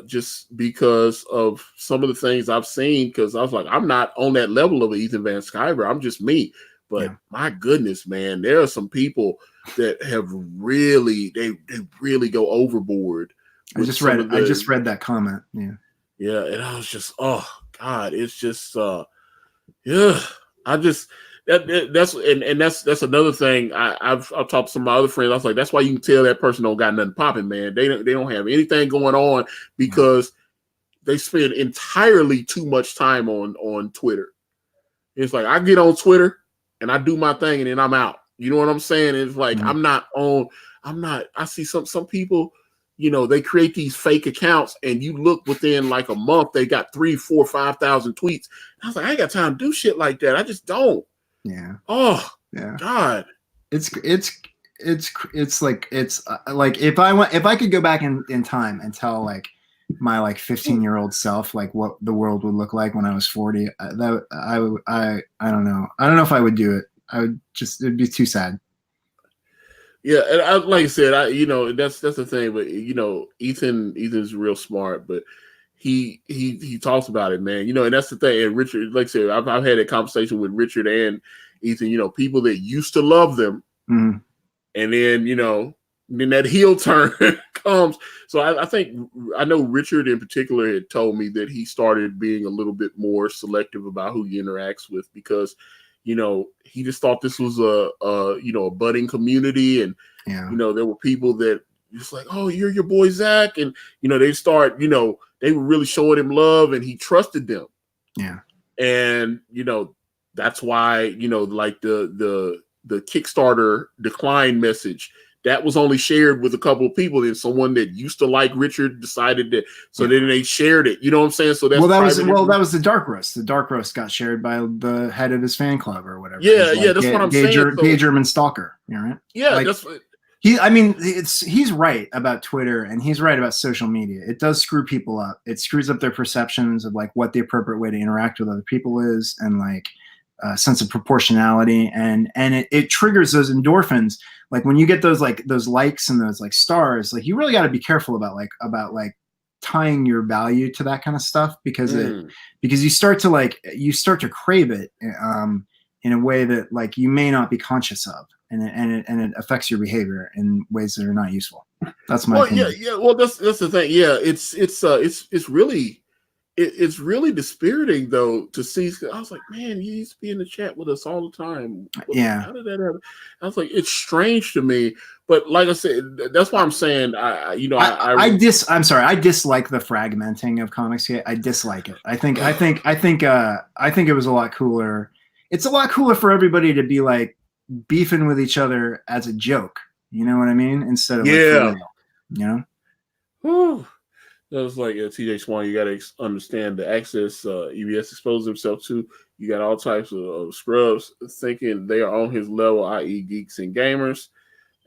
just because of some of the things I've seen. Because I was like, I'm not on that level of Ethan Van Sciver. I'm just me. But my goodness, man, there are some people that have really they really go overboard. I just read that comment. Yeah, and I was just, oh God, it's just that's another thing. I've talked to some of my other friends. I was like, that's why you can tell that person don't got nothing popping, man. They don't have anything going on, because they spend entirely too much time on Twitter. It's like, I get on Twitter and I do my thing and then I'm out. You know what I'm saying? It's like, I see some people, you know, they create these fake accounts, and you look within like a month, they got 3,000, 4,000, 5,000 tweets. I was like, I ain't got time to do shit like that. I just don't. Yeah. Oh, yeah. God. It's like if I could go back in time and tell like my like 15-year-old self like what the world would look like when I was 40, I don't know. I don't know if I would do it. It'd be too sad. Yeah, and like I said, you know, that's the thing. But you know, Ethan's real smart, but he talks about it, man. You know, and that's the thing. And Richard, like I said, I've had a conversation with Richard and Ethan. You know, people that used to love them, and then you know, then that heel turn comes. So I think I know Richard in particular had told me that he started being a little bit more selective about who he interacts with, because you know, he just thought this was a budding community, and you know, there were people that just like, oh, you're your boy Zach, and you know, they were really showing him love, and he trusted them. Yeah, and you know, that's why, you know, like the Kickstarter decline message that was only shared with a couple of people, and someone that used to like Richard decided that, so then they shared it. You know what I'm saying? So that's that was the Dark Roast. The Dark Roast got shared by the head of his fan club or whatever. Yeah, that's what I'm saying. Gay German Stalker. You know, right? Yeah, like, that's what. He's right about Twitter, and he's right about social media. It does screw people up. It screws up their perceptions of like what the appropriate way to interact with other people is, and like sense of proportionality, and it triggers those endorphins. Like when you get those likes and those like stars, like you really got to be careful about tying your value to that kind of stuff, because you start to crave it in a way that like you may not be conscious of. and it affects your behavior in ways that are not useful. That's my opinion. Yeah. Well, that's the thing. Yeah, it's really dispiriting though to see. I was like, man, you used to be in the chat with us all the time. Yeah. How did that happen? I was like, it's strange to me. But like I said, that's why I'm saying I dislike the fragmenting of Comics. I dislike it. I think it was a lot cooler. It's a lot cooler for everybody to be like beefing with each other as a joke. You know what I mean? Instead of like for real, you know. Whew. That was like TJ Swan. You got to understand the access EBS exposed himself to. You got all types of scrubs thinking they are on his level, i.e., geeks and gamers.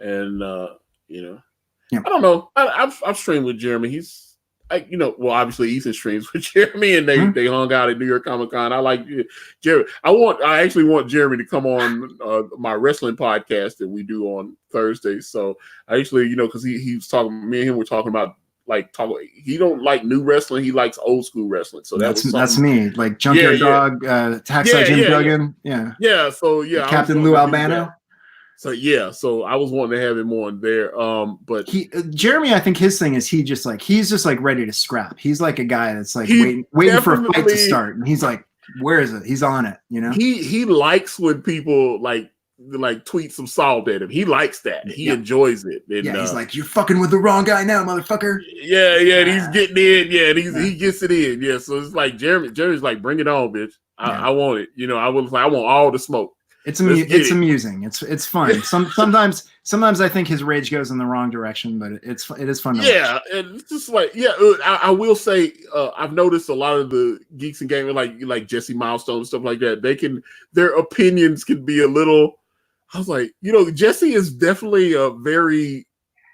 And I don't know. I've streamed with Jeremy. Obviously Ethan streams with Jeremy, and they hung out at New York Comic Con. I like Jeremy. I actually want Jeremy to come on my wrestling podcast that we do on Thursdays. So I actually, because he was talking, me and him were talking about he don't like new wrestling, he likes old school wrestling. So that's me, like Junkyard Dog, Hacksaw Jim Duggan, So Captain Lou Albano. So I was wanting to have him on there. But Jeremy, I think his thing is he's just like ready to scrap. He's like a guy that's like waiting for a fight to start, and he's like, where is it? He's on it. You know. He likes when people like tweet some salt at him. He likes that. He enjoys it. And, he's like, you're fucking with the wrong guy now, motherfucker. And he's getting in. And he gets it in. Yeah. So it's like Jeremy's like, bring it on, bitch. I want it. I want all the smoke. It's amusing. It's fun. Sometimes I think his rage goes in the wrong direction, but it is fun to watch. And it's just like I will say I've noticed a lot of the geeks and gamers like Jesse Milestone and stuff like that. Their opinions can be a little. I was like, Jesse is definitely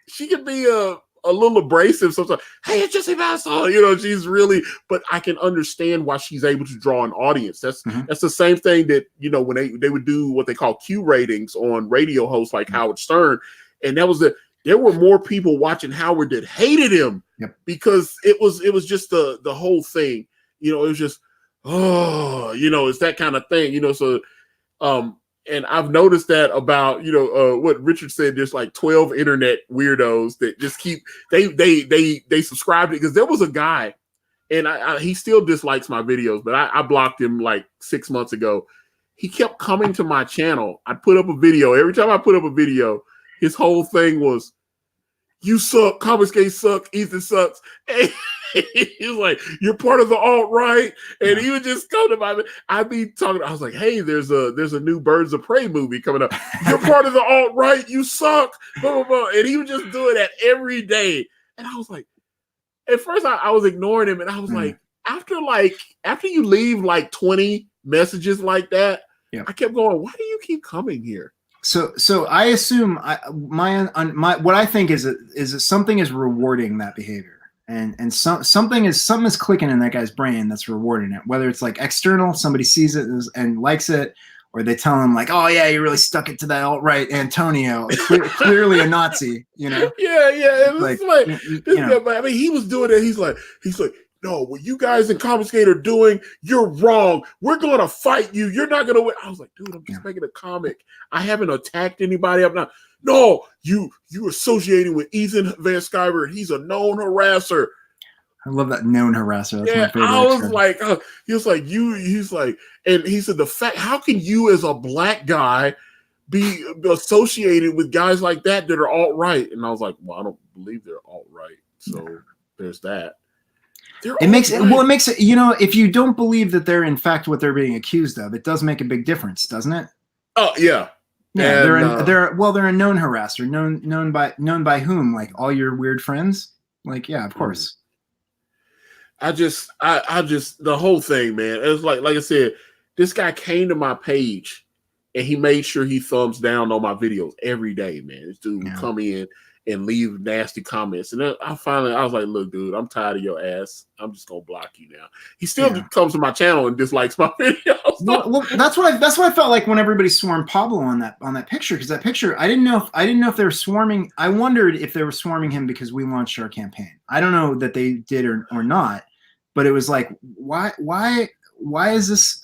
she can be a little abrasive sometimes. Hey, it's Jesse Milestone. She's really, but I can understand why she's able to draw an audience. That's the same thing that, when they would do what they call Q ratings on radio hosts like Howard Stern. And there were more people watching Howard that hated him because it was just the whole thing, it was just, it's that kind of thing, so, and I've noticed that about, what Richard said, there's like 12 internet weirdos that just keep, they subscribe to it. Because there was a guy, and he still dislikes my videos, but I blocked him like 6 months ago. He kept coming to my channel. I put up a video. Every time I put up a video, his whole thing was, you suck, Comics Gate suck, Ethan sucks. And he was like, you're part of the alt-right. And he would just come to my, I'd be talking, I was like, hey, there's a new Birds of Prey movie coming up. You're part of the alt-right, you suck, blah, blah, blah. And he would just do that every day. And I was like, at first I was ignoring him, and I was like, after you leave like 20 messages like that, I kept going, why do you keep coming here? So I assume what I think is that something is rewarding that behavior, and something is clicking in that guy's brain that's rewarding it. Whether it's like external, somebody sees it and likes it, or they tell him like, "Oh yeah, you really stuck it to that alt-right Antonio, clearly a Nazi," Yeah. It was I mean, he was doing it. He's like. No, what you guys in Comicsgate are doing, you're wrong. We're going to fight you. You're not going to win. I was like, dude, I'm just making a comic. I haven't attacked anybody. I'm not. No, you associating with Ethan Van Sciver, and he's a known harasser. I love that known harasser. That's my favorite. I was like, he's like, and he said, how can you as a black guy be associated with guys like that are alt-right? And I was like, well, I don't believe they're alt-right. So there's that. It makes it, if you don't believe that they're in fact what they're being accused of, it does make a big difference, doesn't it? Oh yeah. Yeah, they're a known harasser, known by whom? Like all your weird friends? Like, yeah, of course. I just the whole thing, man. It was like I said, this guy came to my page and he made sure he thumbs down on my videos every day, man. This dude would come in and leave nasty comments. And then I was like, look, dude, I'm tired of your ass. I'm just gonna block you now. He still comes to my channel and dislikes my videos. Well, that's what I felt like when everybody swarmed Pablo on that picture, because that picture, I didn't know if they were swarming. I wondered if they were swarming him because we launched our campaign. I don't know that they did or not, but it was like, why is this?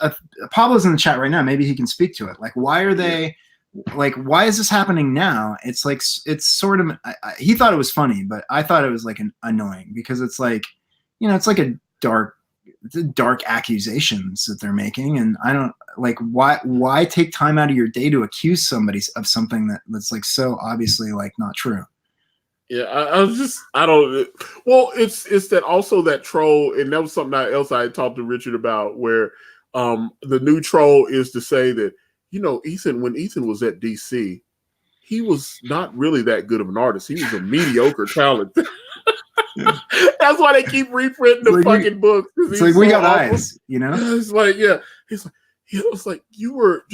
Pablo's in the chat right now. Maybe he can speak to it. Like, why are they like, why is this happening now? It's like, it's sort of, he thought it was funny, but I thought it was like annoying because it's like, it's like a dark accusations that they're making. And I don't like, why take time out of your day to accuse somebody of something that's like so obviously like not true? Yeah, I don't. Well, it's that also that troll, and that was something else I had talked to Richard about, where the new troll is to say that Ethan, when Ethan was at DC, he was not really that good of an artist. He was a mediocre talent. Yeah. That's why they keep reprinting the fucking book. It's like, we got eyes, It's like, yeah, it's like you were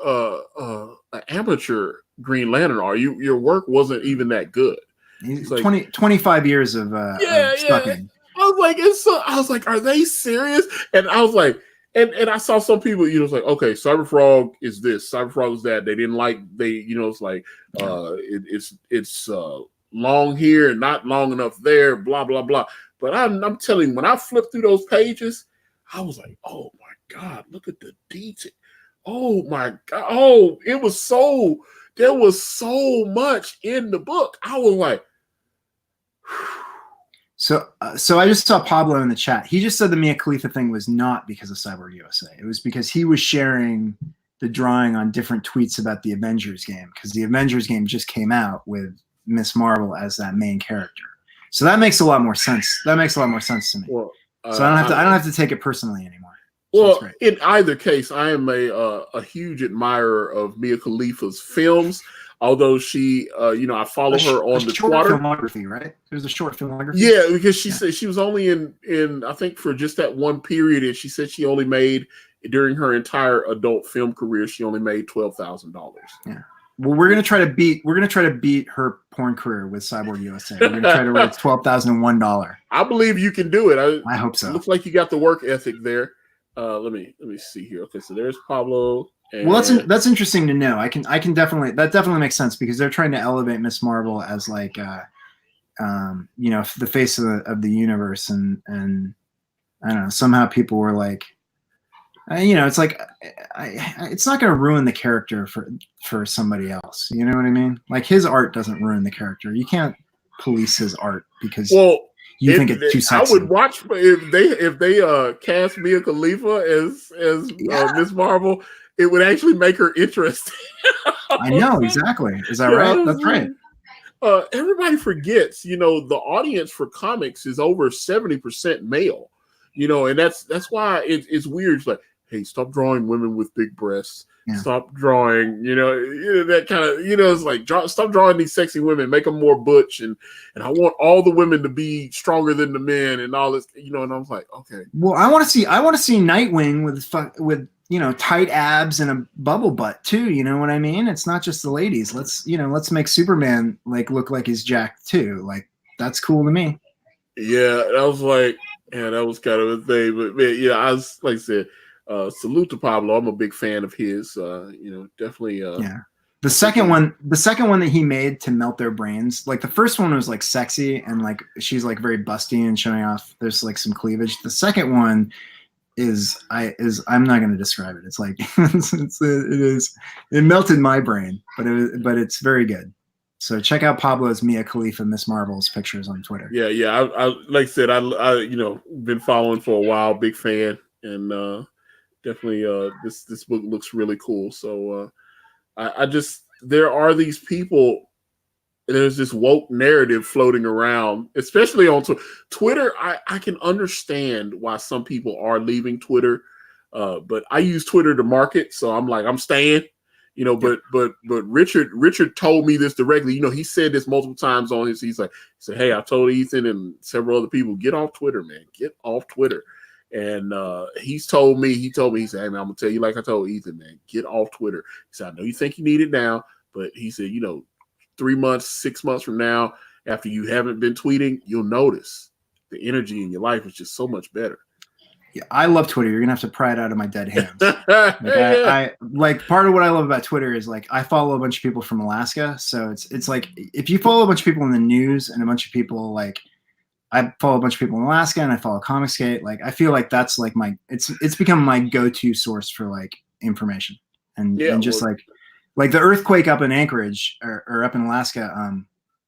an amateur Green Lantern. Your work wasn't even that good. He's like 25 years of sucking. I was like, are they serious? And I was like, and I saw some people, it's like, okay, Cyberfrog is this, Cyberfrog is that. They didn't like, it's like, it's long here and not long enough there, blah, blah, blah. But I'm telling you, when I flipped through those pages, I was like, oh my God, look at the detail. Oh my God. Oh, there was so much in the book. I was like, So I just saw Pablo in the chat. He just said the Mia Khalifa thing was not because of Cyborg USA. It was because he was sharing the drawing on different tweets about the Avengers game, because the Avengers game just came out with Miss Marvel as that main character. So that makes a lot more sense. That makes a lot more sense to me. Well, so I don't have to take it personally anymore. Well, in either case, I am a huge admirer of Mia Khalifa's films. Although she, I follow her on the Twitter. Filmography, right? There's a short filmography. Yeah, because she said she was only in I think for just that one period, and she said she only made during her entire adult film career, she only made $12,000. Yeah. Well, we're gonna try to beat her porn career with Cyborg USA. We're gonna try to raise $12,001. I believe you can do it. I hope so. It looks like you got the work ethic there. Let me see here. Okay, so there's Pablo. Well, that's interesting to know. I can definitely makes sense, because they're trying to elevate Miss Marvel as like, the face of the universe, and I don't know. Somehow people were like, it's like, it's not going to ruin the character for somebody else. You know what I mean? Like, his art doesn't ruin the character. You can't police his art because you think it's too sexy. I would watch if they cast Mia Khalifa as Miss Marvel. It would actually make her interesting. I know, exactly. Is that right? That's right. Everybody forgets, the audience for comics is over 70% male, and that's why it's weird. It's like, hey, stop drawing women with big breasts. Yeah. Stop drawing, that kind of, it's like, stop drawing these sexy women, make them more butch, and I want all the women to be stronger than the men and all this, and I was like, okay. Well, I want to see Nightwing with tight abs and a bubble butt too. You know what I mean? It's not just the ladies. Let's make Superman like look like he's jacked too. Like, that's cool to me. Yeah, that was like, that was kind of a thing. But man, yeah, I was, like I said, salute to Pablo. I'm a big fan of his. Definitely. Yeah. The second one that he made to melt their brains, like the first one was like sexy and like she's like very busty and showing off. There's like some cleavage. The second one I'm not going to describe it. It's like it melted my brain, but it's very good. So check out Pablo's Mia Khalifa Miss Marvel's pictures on Twitter. Yeah. I like I said, I been following for a while, big fan, and definitely this book looks really cool. So I just, there are these people. There's this woke narrative floating around, especially on Twitter. I can understand why some people are leaving Twitter, but I use Twitter to market, so I'm like, I'm staying, But Richard told me this directly. He said this multiple times on his. He said, "Hey, I told Ethan and several other people, get off Twitter, man. Get off Twitter." And he told me, he said, "Hey, man, I'm gonna tell you like I told Ethan, man, get off Twitter." He said, "I know you think you need it now, but," he said, 3 months, 6 months from now, after you haven't been tweeting, you'll notice the energy in your life is just so much better. Yeah, I love Twitter. You're gonna have to pry it out of my dead hands. I like, part of what I love about Twitter is like, I follow a bunch of people from Alaska, so it's like, if you follow a bunch of people in the news and a bunch of people, like, I follow a bunch of people in Alaska and I follow Comicsgate. Like, I feel like that's like it's become my go-to source for like information and just like Like the earthquake up in Anchorage or up in Alaska,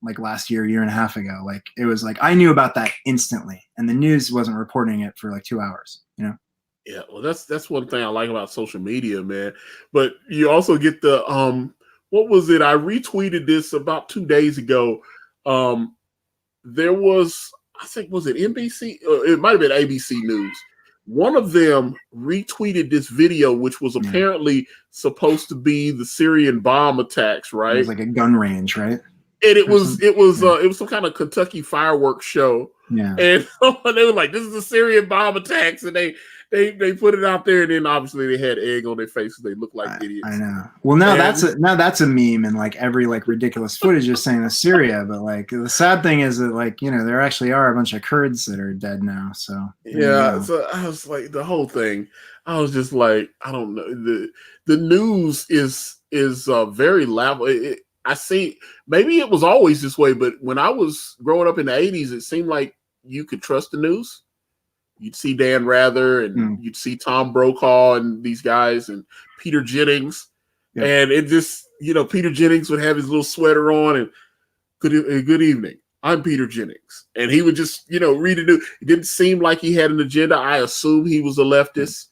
like last year and a half ago, like it was like I knew about that instantly, and the news wasn't reporting it for like 2 hours. You know? Yeah, well, that's one thing I like about social media, man. But you also get the what was it? I retweeted this about 2 days ago. There was, I think, was it NBC? It might have been ABC News. One of them retweeted this video, which was apparently supposed to be the Syrian bomb attacks, right? It was like a gun range, right? And it was some kind of Kentucky fireworks show. Yeah. And they were like, "This is the Syrian bomb attacks," and they put it out there, and then obviously they had egg on their faces. They looked like idiots. I know. Well, now that's a meme, and like every like ridiculous footage is saying it's Syria, but like the sad thing is that like there actually are a bunch of Kurds that are dead now. So yeah, so I was like the whole thing. I was just like, I don't know. The news is very loud. I see. Maybe it was always this way, but when I was growing up in the 80s, it seemed like you could trust the news. You'd see Dan Rather and you'd see Tom Brokaw and these guys and Peter Jennings. Yeah. And it just, Peter Jennings would have his little sweater on and good evening. I'm Peter Jennings. And he would just, read the news. It didn't seem like he had an agenda. I assume he was a leftist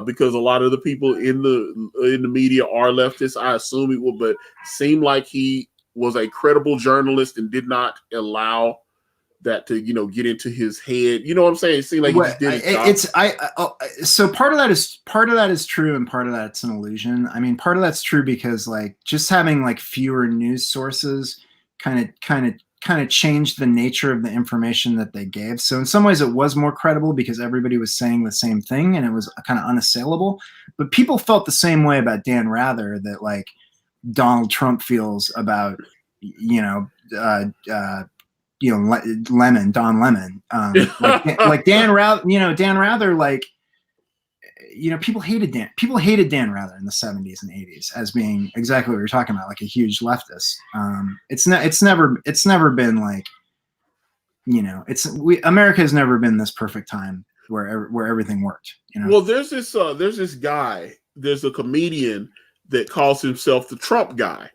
because a lot of the people in the media are leftists. I assume he would, but seemed like he was a credible journalist and did not allow that to get into his head. You know what I'm saying? It seemed like he just did his job. So part of that is true, and part of that's an illusion. I mean, part of that's true because like just having like fewer news sources kind of changed the nature of the information that they gave. So in some ways it was more credible because everybody was saying the same thing and it was kind of unassailable. But people felt the same way about Dan Rather that like Donald Trump feels about Don Lemon, like Dan Rather, like, people hated Dan Rather in the 70s and 80s as being exactly what you're talking about, like a huge leftist. It's never been like, America has never been this perfect time where everything worked. Well, there's this guy, there's a comedian that calls himself the Trump guy.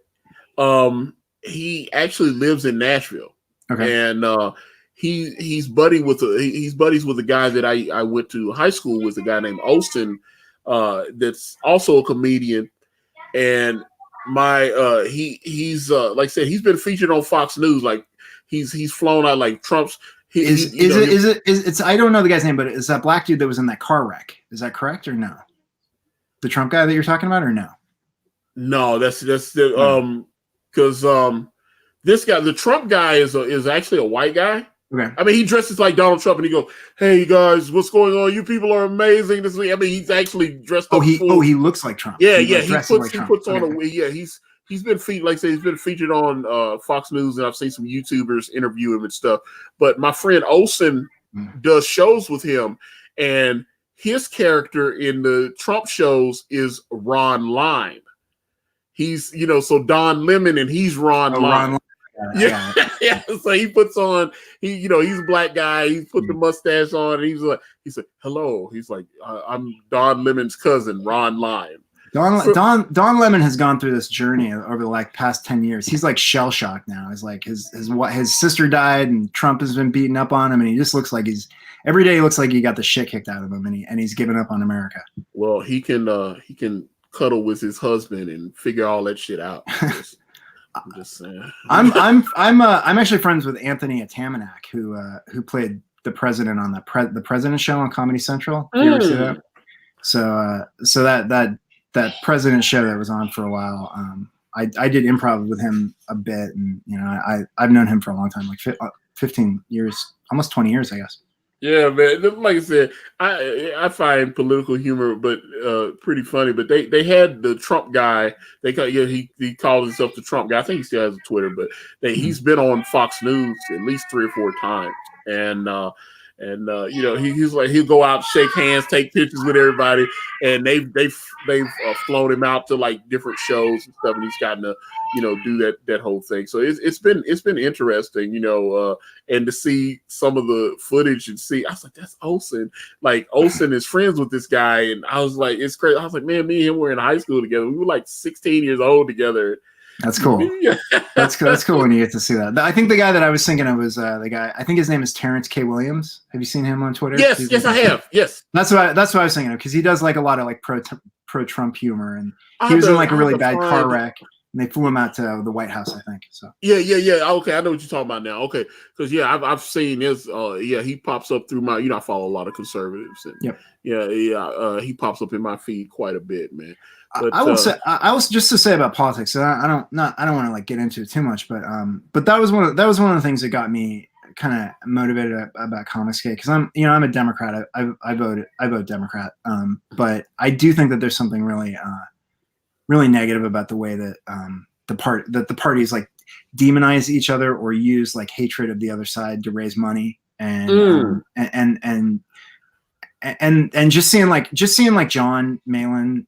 He actually lives in Nashville. Okay. And he's buddies with a guy that I went to high school with, a guy named Olsen, that's also a comedian. And he's like I said, he's been featured on Fox News. Like he's flown out like Trump's. I don't know the guy's name, but is that black dude that was in that car wreck? Is that correct or no? The Trump guy that you're talking about, or no? No, that's the because this guy, the Trump guy, is actually a white guy. Okay. I mean, he dresses like Donald Trump, and he goes, "Hey guys, what's going on? You people are amazing this week." I mean, he's actually dressed up. He looks like Trump. Yeah, he puts on a yeah. He's been featured, like I say, he's been featured on Fox News, and I've seen some YouTubers interview him and stuff. But my friend Olsen does shows with him, and his character in the Trump shows is Ron Lime. He's so Don Lemon, and he's Ron Lime. Yeah. So he puts on he's a black guy. He put the mustache on, and he said, "Hello." He's like, "I'm Don Lemon's cousin, Ron Lime." Don Lemon has gone through this journey over the like past 10 years. He's like shell shocked now. He's like his sister died, and Trump has been beating up on him, and he just looks like every day he looks like he got the shit kicked out of him, and he's given up on America. Well, he can cuddle with his husband and figure all that shit out. I'm just saying. I'm actually friends with Anthony Atamanak, who played the president on the President Show on Comedy Central. Did you ever see that? So that President Show that was on for a while. I did improv with him a bit, and I've known him for a long time, like 15 years, almost 20 years, I guess. Yeah, man. Like I said, I find political humor, but pretty funny. But they had the Trump guy. He called himself the Trump guy. I think he still has a Twitter, but he's been on Fox News at least 3 or 4 times. And And he's like, he'll go out, shake hands, take pictures with everybody, and they've flown him out to like different shows and stuff, and he's gotten to do that whole thing. So it's been interesting, and to see some of the footage and see, I was like, that's Olsen. Like Olsen is friends with this guy, and I was like, it's crazy. I was like, man, me and him were in high school together. We were like 16 years old together. That's cool. That's cool when you get to see that. I think the guy that I was thinking of was the guy. I think his name is Terrence K. Williams. Have you seen him on Twitter? Yes, I have. Yes, that's what I was thinking of, because he does like a lot of like pro Trump humor, and he was in like a really bad car wreck, and they flew him out to the White House, I think. So yeah. Okay, I know what you're talking about now. Okay, because I've seen his. He pops up through my. I follow a lot of conservatives, and he pops up in my feed quite a bit, man. But, I will just to say about politics. I don't want to like get into it too much, but that was one of the things that got me kind of motivated about Comicsgate, because I'm a Democrat. I vote Democrat. But I do think that there's something really really negative about the way that the parties like demonize each other or use like hatred of the other side to raise money, and just seeing like John Malin.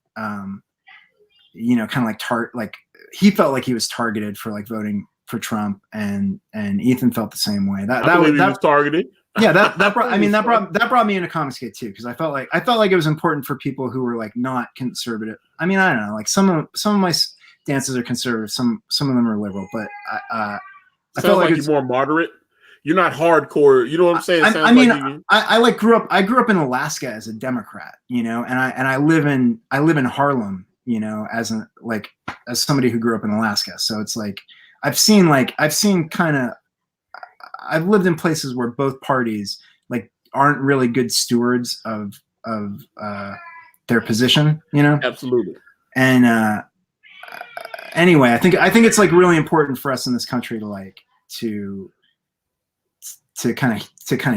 Kind of like he felt like he was targeted for like voting for Trump, and Ethan felt the same way. That was targeted. Yeah, that brought me into Comicsgate too, because I felt like it was important for people who were like not conservative. I mean, I don't know, like some of my stances are conservative, some of them are liberal, but I felt like you're more moderate. You're not hardcore. You know what I'm saying? I grew up in Alaska as a Democrat, and I live in Harlem, as somebody who grew up in Alaska. So it's like I've lived in places where both parties like aren't really good stewards of their position, Absolutely. And anyway, I think it's like really important for us in this country to kind of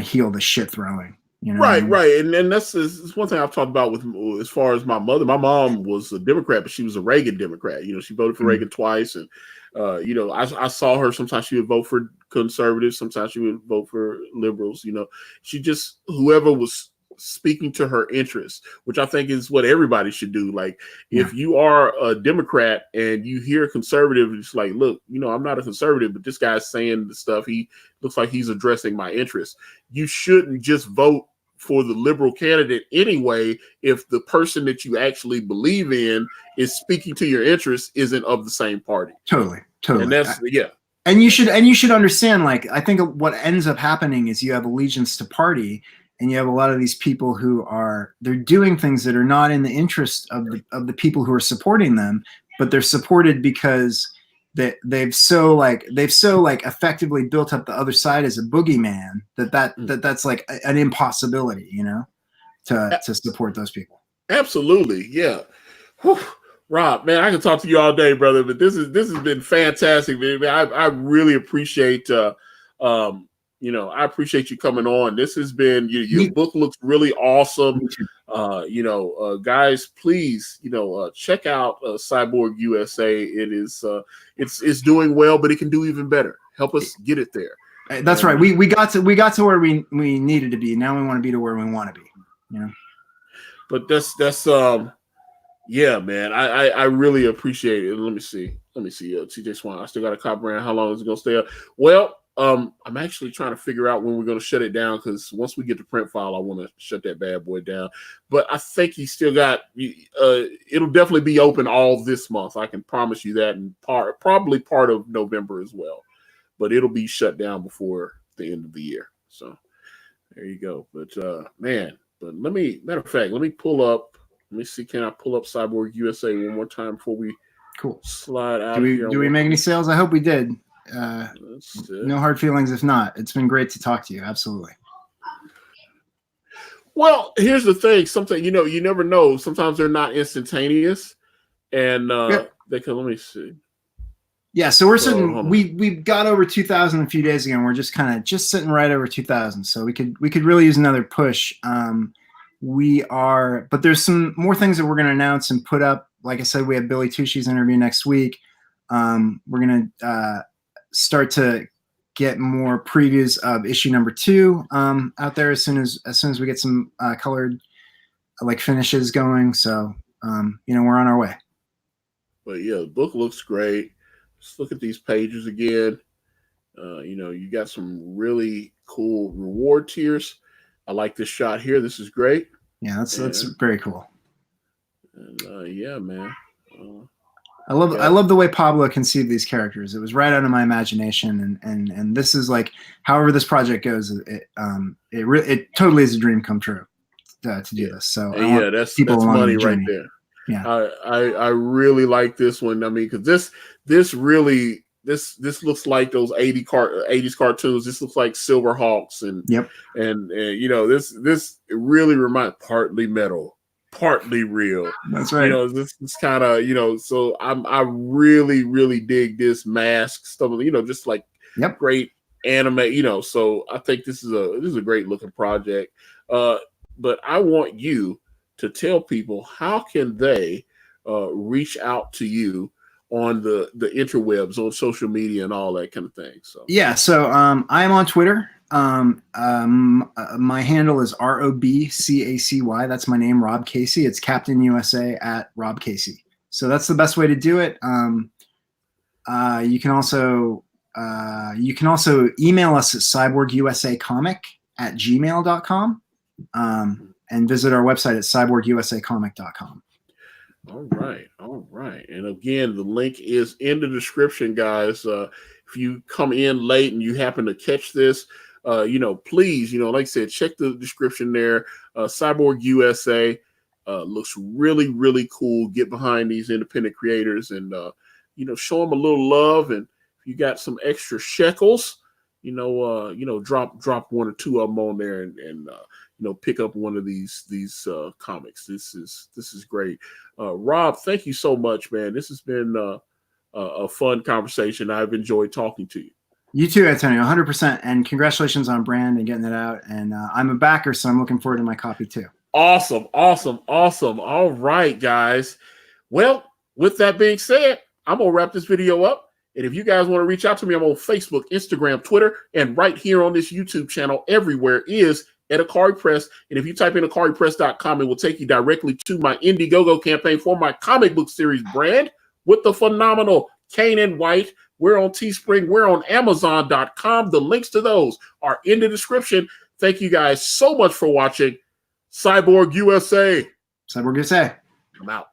heal the shit throwing, Right. And that's one thing I've talked about with, as far as my mother. My mom was a Democrat, but she was a Reagan Democrat. She voted for Reagan twice, and I saw her. Sometimes she would vote for conservatives, sometimes she would vote for liberals. She just, whoever was speaking to her interests, which I think is what everybody should do. Like, if you are a Democrat and you hear a conservative, it's like, look, I'm not a conservative, but this guy's saying the stuff, he looks like he's addressing my interests. You shouldn't just vote for the liberal candidate anyway if the person that you actually believe in is speaking to your interests isn't of the same party. Totally. And that's And you should understand, like, I think what ends up happening is you have allegiance to party, and you have a lot of these people who they're doing things that are not in the interest of the people who are supporting them, but they're supported because they've so effectively built up the other side as a boogeyman that's like an impossibility, to support those people. Absolutely. Yeah. Whew. Rob, man, I can talk to you all day, brother, but this has been fantastic, man. I really appreciate I appreciate you coming on. This has been your book looks really awesome. Guys, please, check out Cyborg USA. It is it's doing well, but it can do even better. Help us get it there. That's right. We got to where we needed to be. Now we want to be to where we want to be. But that's yeah, man. I really appreciate it. Let me see. TJ Swan. I still got a cop brand. How long is it gonna stay up? Well, I'm actually trying to figure out when we're going to shut it down, because once we get the print file, I want to shut that bad boy down. But I think he's still got. It'll definitely be open all this month. I can promise you that, and probably part of November as well. But it'll be shut down before the end of the year. So there you go. But matter of fact, let me pull up. Let me see. Can I pull up Cyborg USA one more time before we slide out? Do we make any sales? I hope we did. No hard feelings if not. It's been great to talk to you. Absolutely. Well, here's the thing. Something, you never know. Sometimes they're not instantaneous, and they can. Let me see. Yeah, so we're sitting. We got over 2,000 a few days ago, and we're just sitting right over 2,000. So we could really use another push. But there's some more things that we're going to announce and put up. Like I said, we have Billy Tushy's interview next week. We're going to start to get more previews of issue number 2 out there as soon as we get some colored like finishes going. So we're on our way. But yeah, the book looks great. Let's look at these pages again. You got some really cool reward tiers. I like this shot here. This is great. Yeah, that's very cool. And yeah, man. I love the way Pablo conceived these characters. It was right out of my imagination, and this is like, however this project goes, it totally is a dream come true to do this. So yeah, that's money right there. Yeah, I really like this one. I mean, because this really looks like those 80s cartoons. This looks like Silverhawks and this really reminds, partly metal, partly real. That's right. This is kind of so I really dig this mask stuff. Just like great anime. So I think this is a great looking project. But I want you to tell people, how can they reach out to you on the interwebs, on social media and all that kind of thing? So I am on Twitter. My handle is ROBCACY. That's my name, Rob Cacy. It's Captain USA at Rob Cacy. So that's the best way to do it. You can also email us at cyborgusacomic@gmail.com. And visit our website at cyborgusacomic.com. All right. And again, the link is in the description, guys. If you come in late and you happen to catch this, please, like I said, check the description there. Cyborg USA looks really, really cool. Get behind these independent creators and, show them a little love. And if you got some extra shekels, drop 1 or 2 of them on there and pick up one of these comics. This is great. Rob, thank you so much, man. This has been a fun conversation. I've enjoyed talking to you. You too, Antonio, 100%. And congratulations on Brand and getting it out. And I'm a backer, so I'm looking forward to my copy too. Awesome. All right, guys. Well, with that being said, I'm going to wrap this video up. And if you guys want to reach out to me, I'm on Facebook, Instagram, Twitter, and right here on this YouTube channel, everywhere is at Akari Press. And if you type in akaripress.com, it will take you directly to my Indiegogo campaign for my comic book series Brand with the phenomenal Kane and White. We're on Teespring. We're on Amazon.com. The links to those are in the description. Thank you guys so much for watching. Cyborg USA. Cyborg USA. I'm out.